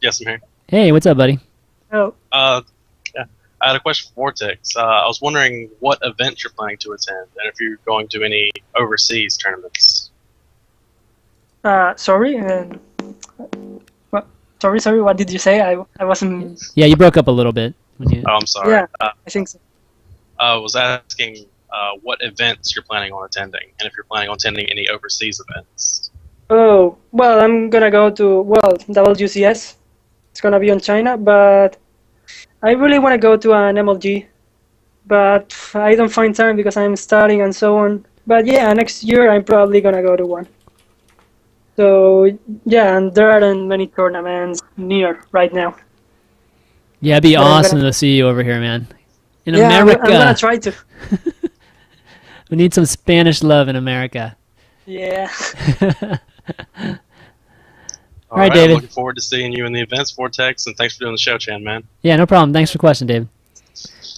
Yes, I'm here. Hey, what's up, buddy? Oh, Yeah, I had a question for Vortex. I was wondering what events you're planning to attend, and if you're going to any overseas tournaments. sorry. What? Sorry. What did you say? I wasn't. Yeah, you broke up a little bit. When you... Oh, I'm sorry. Yeah, I think so. I was asking what events you're planning on attending, and if you're planning on attending any overseas events. Oh, well, I'm gonna go to WCS. It's gonna be on China, but I really want to go to an MLG, but I don't find time because I'm studying and so on. But yeah, next year I'm probably gonna go to one. So yeah, and there aren't many tournaments near right now. Yeah, it'd be But I'm awesome gonna- to see you over here, man. In Yeah, America. I'm gonna try to. We need some Spanish love in America. Yeah. All right, I'm David. looking forward to seeing you in the events, Vortex, and thanks for doing the show, Chan, man. Yeah, no problem. Thanks for the question, David.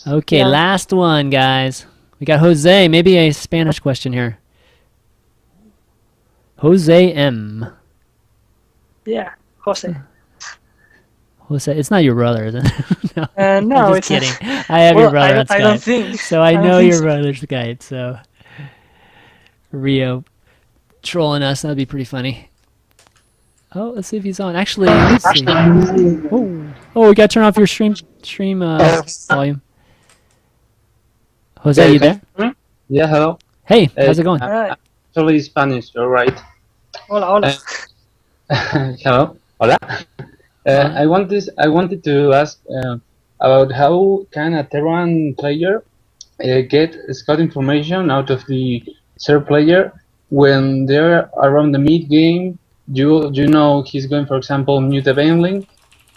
Okay, Yeah. last one, guys. We got Jose. Maybe a Spanish question here. Jose M. Yeah, Jose. Jose, it's not your brother, is it? No, No, I'm it's just not. kidding. I have your Well, brother on I don't Skype, think. so I don't know think your so. brother's Skype. So Rio trolling us, that'd be pretty funny. Oh, let's see if he's on. Actually, let's see. Oh, we gotta turn off your stream volume. Jose, you there? Yeah, hello. Hey, how's it going? All right. Totally Spanish, all right. Hola. Hello. Hola. I wanted to ask about how can a Terran player get scout information out of the Zerg player when they're around the mid game you know he's going, for example, mute the bane link,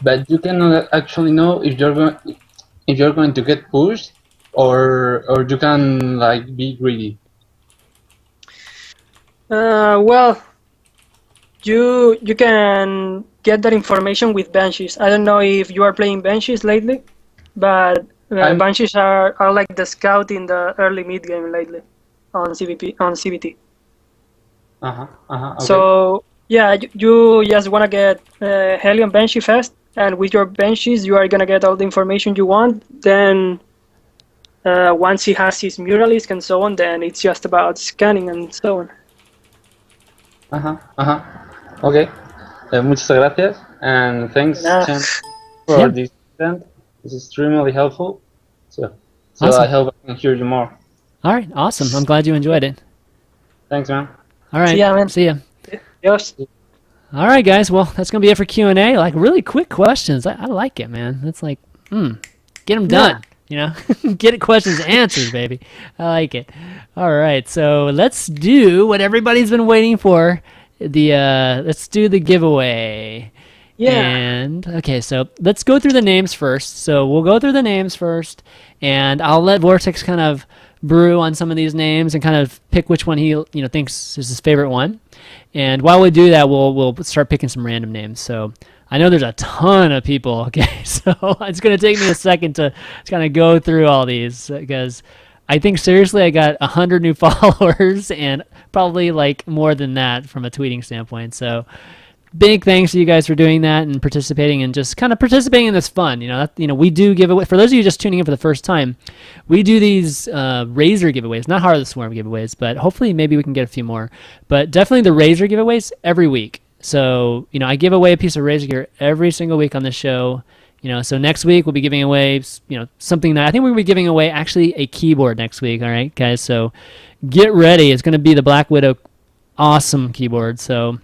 but you cannot actually know if you're going to get pushed or you can like be greedy. Well, you can get that information with Banshees. I don't know if you are playing Banshees lately, but Banshees are like the scout in the early mid game lately on CBT. Okay. So yeah, you just wanna get Helion Banshee fast, and with your Banshees you are gonna get all the information you want. Then once he has his Muralisk and so on, then it's just about scanning and so on. Okay. Muchas gracias, and thanks, Chan, for this event. This is extremely helpful. So Awesome. I hope I can hear you more. All right, awesome. I'm glad you enjoyed it. Thanks, man. All right, See ya, man. See ya. Yes. All right, guys. Well, that's gonna be it for Q&A. Like really quick questions. I like it, man. It's like, get them done. You know, get questions answered, baby. I like it. All right, so let's do what everybody's been waiting for. Let's do the giveaway. Yeah. And okay, so let's go through the names first. So we'll go through the names first, and I'll let Vortix kind of brew on some of these names and kind of pick which one he thinks is his favorite one. And while we do that, we'll start picking some random names. So I know there's a ton of people. Okay, so it's gonna take me a second to kind of go through all these because I think seriously I got 100 new followers and probably like more than that from a tweeting standpoint. So big thanks to you guys for doing that and participating and just kind of participating in this fun. We do give away, for those of you just tuning in for the first time, we do these Razor giveaways, not Heart of the Swarm giveaways, but hopefully maybe we can get a few more. But definitely the Razor giveaways every week. So, I give away a piece of Razor gear every single week on the show. So next week we'll be giving away, something that I think we'll be giving away actually a keyboard next week. All right, guys. So get ready. It's going to be the Black Widow awesome keyboard. So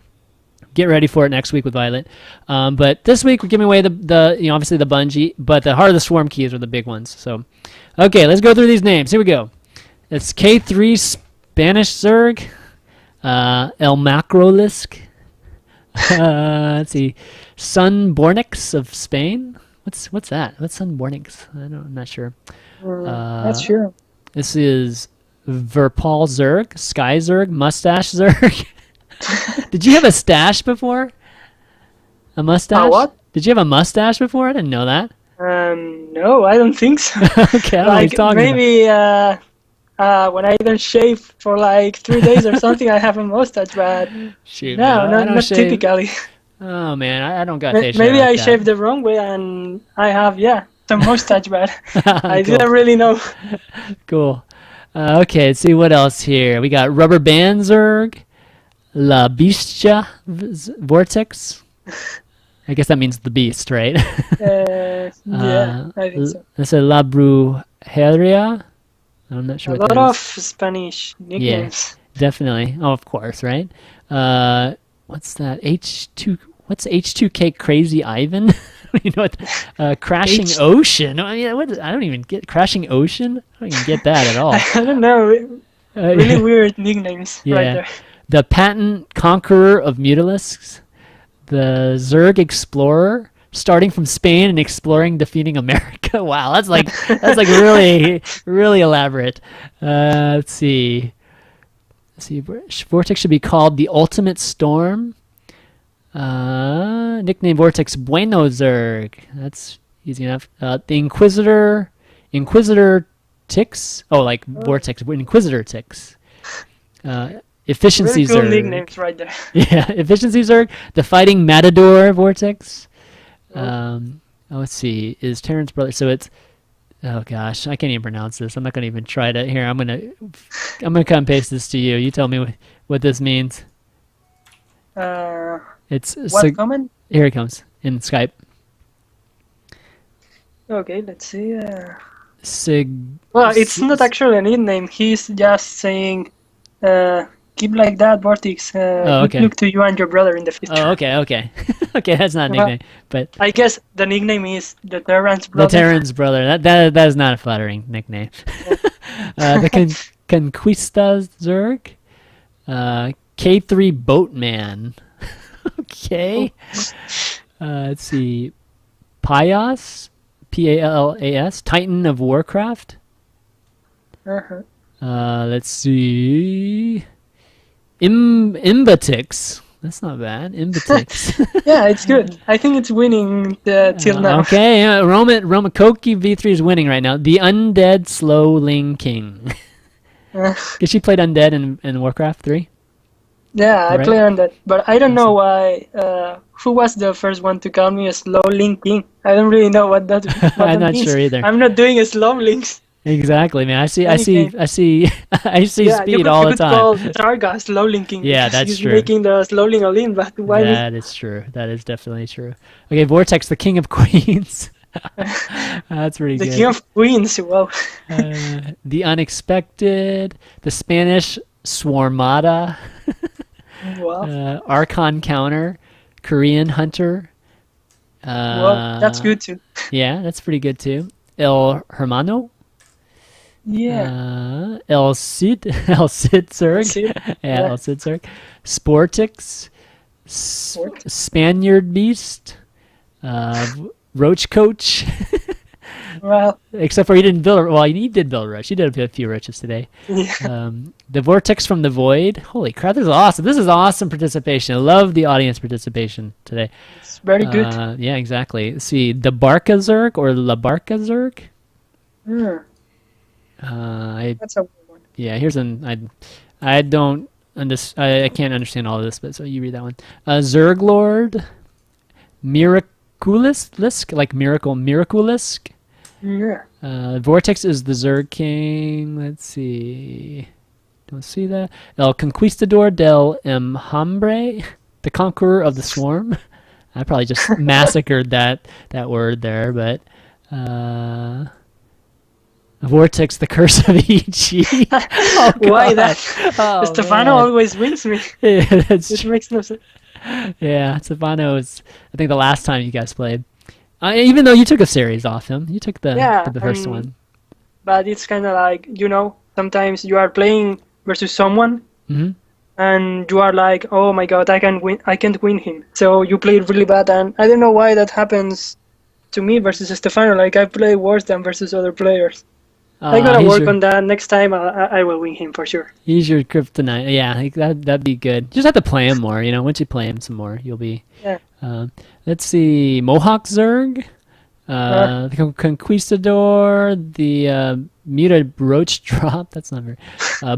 get ready for it next week with Violet. But this week we're giving away the obviously the Bungie, but the Heart of the Swarm keys are the big ones. So, okay, let's go through these names. Here we go. It's K3 Spanish Zerg, El Macrolisk. Let's see, Sunbornix of Spain. What's that? What's Sunbornix? I'm not sure. Not sure. This is Verpal Zerg, Sky Zerg, Mustache Zerg. Did you have a stash before? A mustache? What? Did you have a mustache before? I didn't know that. No, I don't think so. Okay, I don't know what he's talking maybe when I don't shave for like 3 days or something, I have a mustache, but Shoot, no, man, not typically. Oh man, I don't got facial Maybe hair I like that. shaved the wrong way and I have some mustache, but I didn't really know. Cool. Okay, let's see what else here. We got Rubber Band Zerg, La Bestia Vortex. I guess that means the beast, right? Yeah, I think so. That's a La Brujeria. I'm not sure A what lot that of is. Spanish nicknames. Definitely. Oh, of course, right? What's that? What's H2K Crazy Ivan? You know what? Crashing Ocean. I mean, I don't even get Crashing Ocean. I don't even get that at all. I don't know. Really weird nicknames right there. The Patent Conqueror of Mutalisks. The Zerg Explorer, starting from Spain and exploring, defeating America. Wow, that's like really elaborate. Let's see. Vortex should be called the Ultimate Storm. Nickname Vortex Bueno Zerg. That's easy enough. The Inquisitor Tix. Oh, like Vortex Inquisitor Tix. Efficiency Really cool Zerg. nicknames right there. Yeah, Efficiency Zerg. The Fighting Matador Vortex. Let's see. Is Terran's brother? So it's. Oh gosh, I can't even pronounce this. I'm not gonna even try to. Here, I'm gonna cut and paste this to you. You tell me what this means. It's what comment? Here it comes in Skype. Okay, let's see. Well, it's not actually a nickname. He's just saying, "Keep like that, Vortix. Good luck to you and your brother in the future." Oh, okay. Okay, that's not a nickname, but I guess the nickname is the Terran's brother. The Terran's brother. That is not a flattering nickname. The Conquista Zerg, K3 Boatman. Okay. Let's see. Pias, P-A-L-L-A-S, Titan of Warcraft. Uh-huh. Let's see. Imbatix. That's not bad. Imbatix. Yeah, it's good. I think it's winning till now. Okay, Romakoki V3 is winning right now. The Undead Slowling King. Because she played Undead in Warcraft 3. Yeah, I Right. play on that, but I don't know why. Who was the first one to call me a slow linking? I don't really know what that. What I'm that not means. sure either. I'm not doing a slow links. Exactly, man. I see Okay. Yeah, speed all the you could call time. Targa slow linking. Yeah, because that's he's true. making the slow link a link, but why me? That is true. That is definitely true. Okay, Vortex, the King of Queens. That's pretty The good. King of Queens. Wow. The Unexpected, the Spanish Swarmada, Wow. Archon Counter, Korean Hunter. Wow. That's good too. Yeah, that's pretty good too. El Hermano, Yeah. El Cid, El Cid Zerg. Cid, Yeah, yeah. El Cid Zerg. Sportix, Spaniard Beast, Roach Coach. Well. Except for you didn't build. Well, you did build Roach. You did a few Roaches today. Yeah. The Vortex from the Void. Holy crap, this is awesome. This is awesome participation. I love the audience participation today. It's very good. Yeah, exactly. Let's see, the Barca Zerg or La Barca Zerg. That's a weird one. Yeah, here's I don't I can't understand all of this, but so you read that one. Zerg Lord, Miraculisk, like Miraculisk. Yeah. Vortex is the Zerg King. Let's see. Don't see that. El Conquistador del Enjambre, the Conqueror of the Swarm. I probably just massacred that word there, but Vortex, the Curse of EG. Oh, Why God. that? Oh, Stefano man. always wins me. Yeah, that's It true. makes no sense. Yeah, Stefano is, I think, the last time you guys played. Even though you took a series off him. You took the first one. But it's kind of like, sometimes you are playing versus someone, Hmm. and you are like, oh my god, I can't win him. So you play really bad, and I don't know why that happens to me versus Stefano. Like, I play worse than versus other players. I gotta work on that. Next time, I will win him for sure. He's your kryptonite. Yeah, like that'd be good. You just have to play him more. Once you play him some more, you'll be. Yeah. Let's see, Mohawk Zerg, the Conquistador, the muted Roach Drop. That's not very.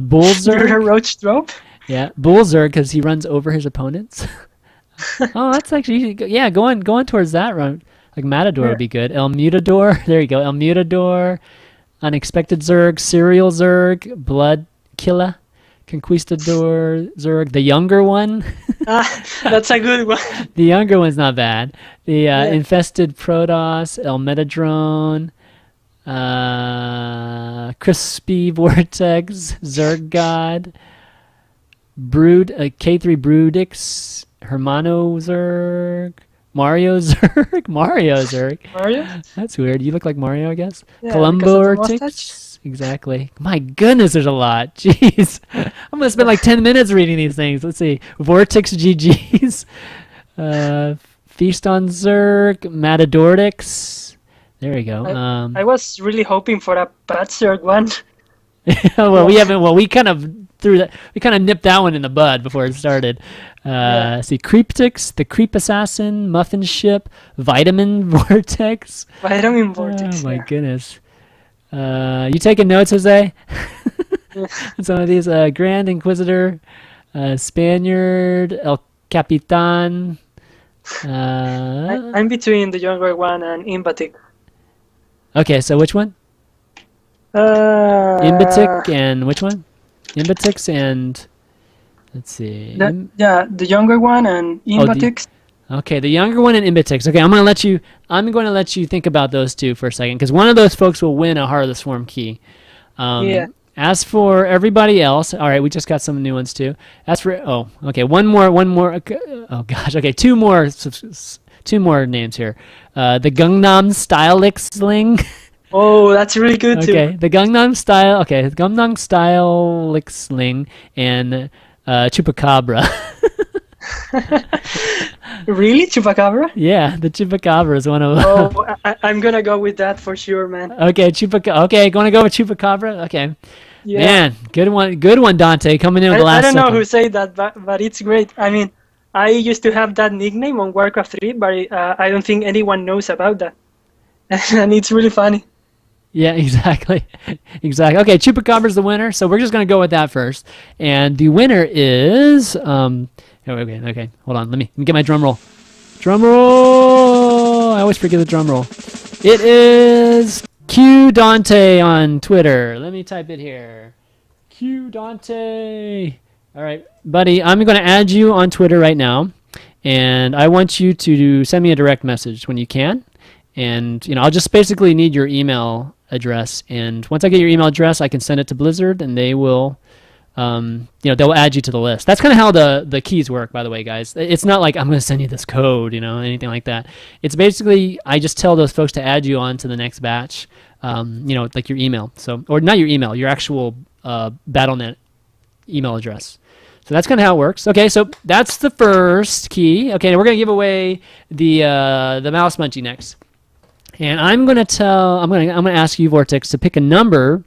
Bull You're a Zerg. roach drop? Yeah, Bull Zerg because he runs over his opponents. Oh, that's actually going towards that run. Like Matador would be good. El Mutador. There you go. El Mutador. Unexpected Zerg, Serial Zerg, Blood Killer, Conquistador Zerg, the younger one. That's a good one. The younger one's not bad. The Infested Protoss, El Metadrone, Crispy Vortex, Zerg God, Brood, K3.Vortix, Hermano Zerg, Mario Zerg, Mario. That's weird. You look like Mario, I guess. Yeah, Columbo because of the Vortex. Exactly. My goodness, there's a lot. Jeez. I'm gonna spend like 10 minutes reading these things. Let's see. Vortex GGs. Feast on Zerg, Matadortix. There you go. I was really hoping for a bad Zerg one. Well, we kind of threw that. We kind of nipped that one in the bud before it started. See, Creeptix, the Creep Assassin, Muffin Ship, Vitamin Vortex. Vitamin Vortex. Oh my goodness. You taking notes, Jose? Some of these, Grand Inquisitor, Spaniard, El Capitan. I'm between the younger one and Imbatic. Okay, so which one? Imbatic and which one? Imbatix and let's see. The younger one and Imbatix. Okay, the younger one and Imbatix. Okay, I'm going to let you think about those two for a second because one of those folks will win a Heart of the Swarm key. Yeah. As for everybody else, all right, we just got some new ones too. As for one more. Oh gosh, okay, two more names here. The Gangnam Style Sling. Oh, that's really good too. Okay, the Gangnam Style Sling and Chupacabra. Really, chupacabra? Yeah, the chupacabra is one of them. Oh, I'm gonna go with that for sure, man. Okay, Okay, gonna go with chupacabra. Okay, Yeah. man, good one, Dante, coming in with the I last. don't know second. who said that, but it's great. I mean, I used to have that nickname on Warcraft 3, but I don't think anyone knows about that, and it's really funny. Yeah, exactly. Exactly. Okay, Chupacabra's the winner, so we're just going to go with that first. And the winner is okay. Hold on. Let me get my drum roll. Drum roll. I always forget the drum roll. It is Q Dante on Twitter. Let me type it here. Q Dante. All right, buddy, I'm going to add you on Twitter right now, and I want you to send me a direct message when you can. And I'll just basically need your email address, and once I get your email address, I can send it to Blizzard, and they will, they'll add you to the list. That's kind of how the keys work, by the way, guys. It's not like I'm going to send you this code, anything like that. It's basically I just tell those folks to add you on to the next batch, like your email. So, or not your email, your actual Battle.net email address. So that's kind of how it works. Okay, so that's the first key. Okay, we're going to give away the mouse munchie next. And I'm gonna ask you, Vortix, to pick a number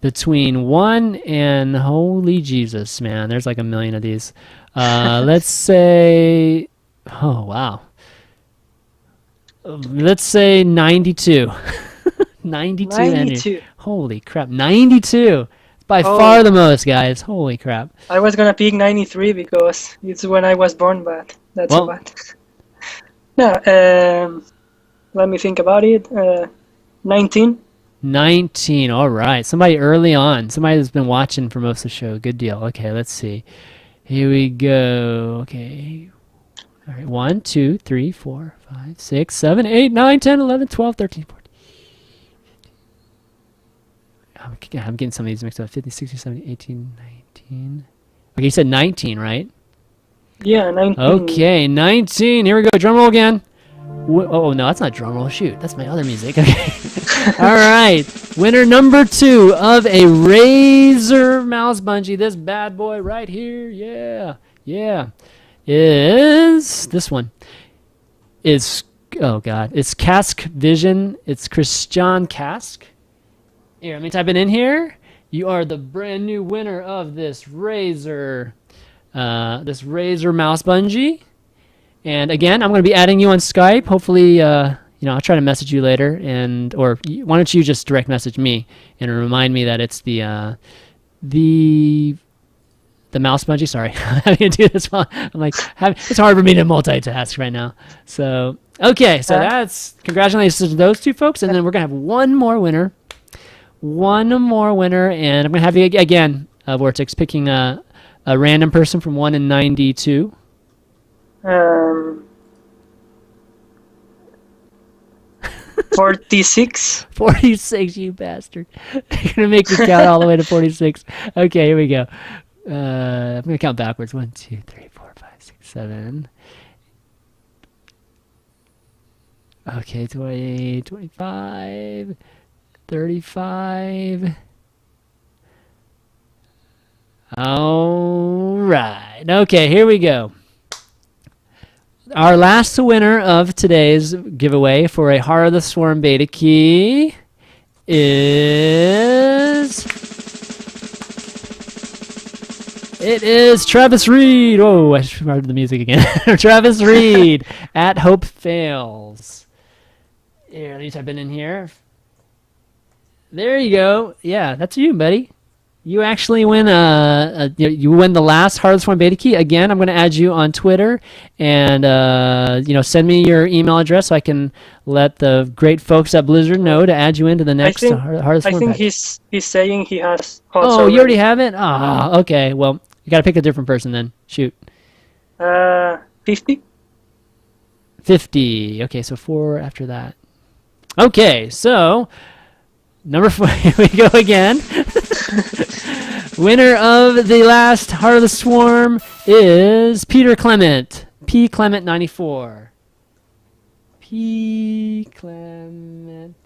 between 1 and holy Jesus, man. There's like a million of these. Let's say, oh wow. Let's say 92. 92. 92. Holy crap, 92. It's by far the most, guys. Holy crap. I was gonna pick 93 because it's when I was born, but that's bad. No, let me think about it. 19. 19. All right. Somebody early on. Somebody that's been watching for most of the show. Good deal. Okay, let's see. Here we go. Okay. All right. 1, 2, 3, 4, 5, 6, 7, 8, 9, 10, 11, 12, 13, 14. I'm getting some of these mixed up. 15, 16, 17, 18, 19. Okay, you said 19, right? Yeah, 19. Okay, 19. Here we go. Drum roll again. Oh, no, that's not drum roll. Shoot, that's my other music. Okay. All right. Winner number 2 of a Razer mouse bungee, this bad boy right here, yeah, is this one. Oh, God. It's Cask Vision. It's Christian Cask. Here, let me type it in here. You are the brand new winner of this Razer mouse bungee. And again, I'm going to be adding you on Skype. Hopefully, I'll try to message you later, or why don't you just direct message me and remind me that it's the mouse bungee. Sorry, I'm having to do this while I'm like, it's hard for me to multitask right now. So okay, so that's congratulations to those 2 folks, and then we're gonna have one more winner, and I'm gonna have you again, Vortix, picking a random person from 1 and 92. 46. 46, you bastard. You're gonna make me count all the way to 46. Okay, here we go. I'm gonna count backwards. 1, 2, 3, 4, 5, 6, 7. Okay, 20, 25, 35. All right. Okay, here we go. Our last winner of today's giveaway for a Heart of the Swarm beta key is Travis Reed. Oh, I started the music again. Travis Reed at Hope Fails. Here, let me type it in here. There you go. Yeah, that's you, buddy. You actually win you win the last Heart of the Swarm beta key. Again, I'm going to add you on Twitter, and send me your email address so I can let the great folks at Blizzard know to add you into the next Heart of the Swarm. I think he's saying he has. Oh, you already have it? Ah, okay. Well, you got to pick a different person then. Shoot. 50. 50. Okay, so 4 after that. Okay, so number 4. Here we go again. Winner of the last Heart of the Swarm is Peter Clement. P. Clement 94. P. Clement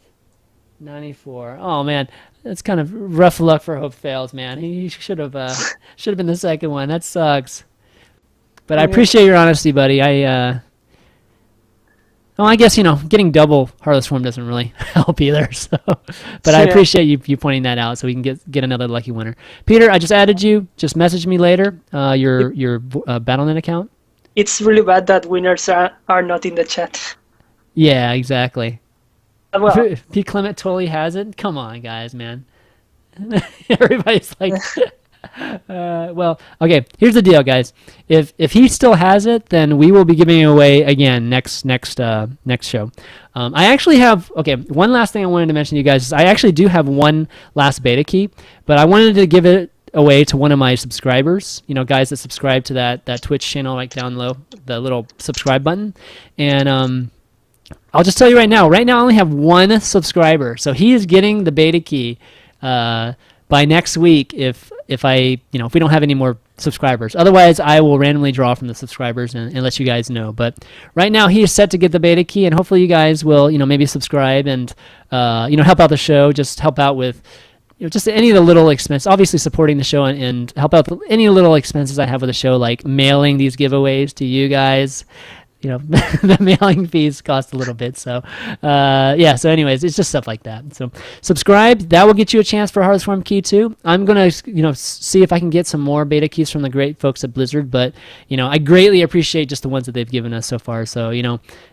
94. Oh man, that's kind of rough luck for Hope Fails, man. He should have been the second one. That sucks. But I appreciate your honesty, buddy. Well, I guess getting double Heartless Swarm doesn't really help either. So, but I Yeah. appreciate you pointing that out, so we can get another lucky winner. Peter, I just added you. Just message me later. Your BattleNet account. It's really bad that winners are not in the chat. Yeah, exactly. Well, P. Clement totally has it. Come on, guys, man. Everybody's like, well, okay. Here's the deal, guys. If he still has it, then we will be giving it away again next show. I actually have one last thing I wanted to mention to you guys is I actually do have one last beta key, but I wanted to give it away to one of my subscribers. Guys that subscribe to that Twitch channel right down low, the little subscribe button, and I'll just tell you right now. Right now, I only have one subscriber, so he is getting the beta key by next week. If we don't have any more subscribers, otherwise I will randomly draw from the subscribers and let you guys know. But right now, he is set to get the beta key, and hopefully, you guys will maybe subscribe and help out the show. Just help out with just any of the little expenses. Obviously, supporting the show and help out with any little expenses I have with the show, like mailing these giveaways to you guys. The mailing fees cost a little bit, so so anyways, it's just stuff like that. So subscribe. That will get you a chance for Heartless Swarm Key 2. I'm gonna see if I can get some more beta keys from the great folks at Blizzard, but I greatly appreciate just the ones that they've given us so far. So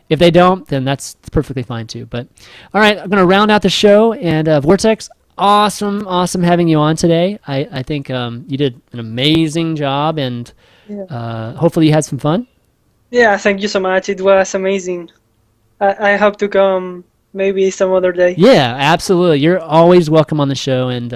if they don't, then that's perfectly fine too. But all right, I'm gonna round out the show, and Vortex, awesome having you on today. I think you did an amazing job, and hopefully you had some fun. yeah, thank you so much. It was amazing. I hope to come maybe some other day. Yeah, absolutely. You're always welcome on the show, and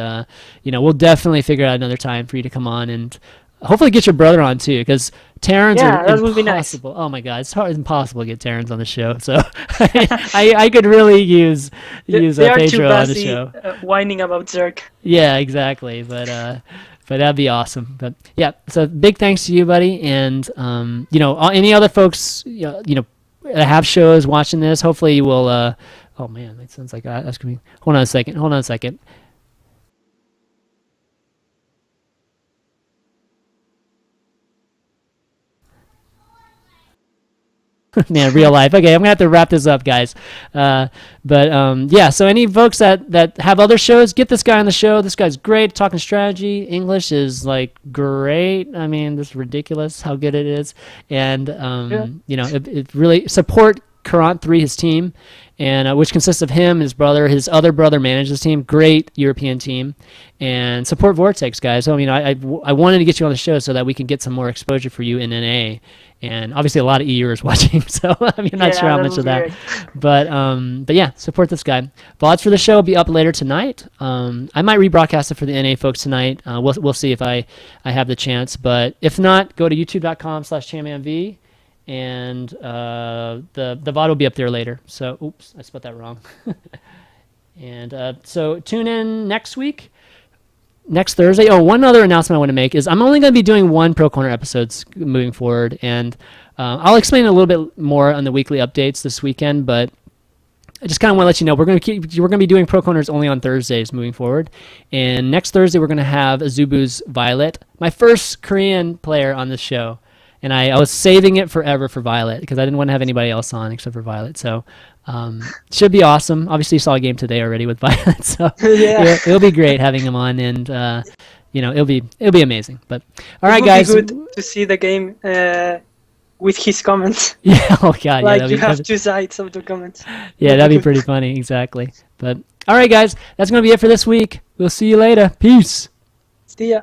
we'll definitely figure out another time for you to come on, and hopefully get your brother on too, because Terrans are that would be nice. impossible. Oh my God, it's impossible to get Terrans on the show. So I could really use They are too Pedro on the busy show. whining about Zerg. Yeah, exactly. But that'd be awesome. But yeah, so big thanks to you, buddy, and any other folks that have shows watching this. Hopefully you will. Oh man, that sounds like that's gonna be. Hold on a second. Man, real life. Okay, I'm gonna have to wrap this up, guys. So any folks that have other shows, get this guy on the show. This guy's great, talking strategy. English is like great. I mean, this is ridiculous how good it is. And it really support Current 3, his team, and which consists of him, his brother, his other brother manages the team. Great European team, and support Vortex, guys. So, I wanted to get you on the show so that we can get some more exposure for you in NA, and obviously a lot of EUers watching. So I'm not sure how much of that, but yeah, support this guy. VODs for the show will be up later tonight. I might rebroadcast it for the NA folks tonight. We'll see if I have the chance, but if not, go to youtube.com/ChanmanV. And the VOD will be up there later. So, oops, I spelled that wrong. And so tune in next week, next Thursday. Oh, one other announcement I want to make is I'm only going to be doing one Pro Corner episodes moving forward, and I'll explain a little bit more on the weekly updates this weekend. But I just kind of want to let you know we're going to be doing Pro Corners only on Thursdays moving forward. And next Thursday we're going to have Azubu's Violet, my first Korean player on this show. And I was saving it forever for Violet because I didn't want to have anybody else on except for Violet. So should be awesome. Obviously, you saw a game today already with Violet, so it'll be great having him on, and it'll be amazing. But all right, guys, it would be good to see the game with his comments. Yeah. Oh God. Like you have two sides of the comments. Yeah, that'd be pretty funny. Exactly. But all right, guys, that's gonna be it for this week. We'll see you later. Peace. See ya.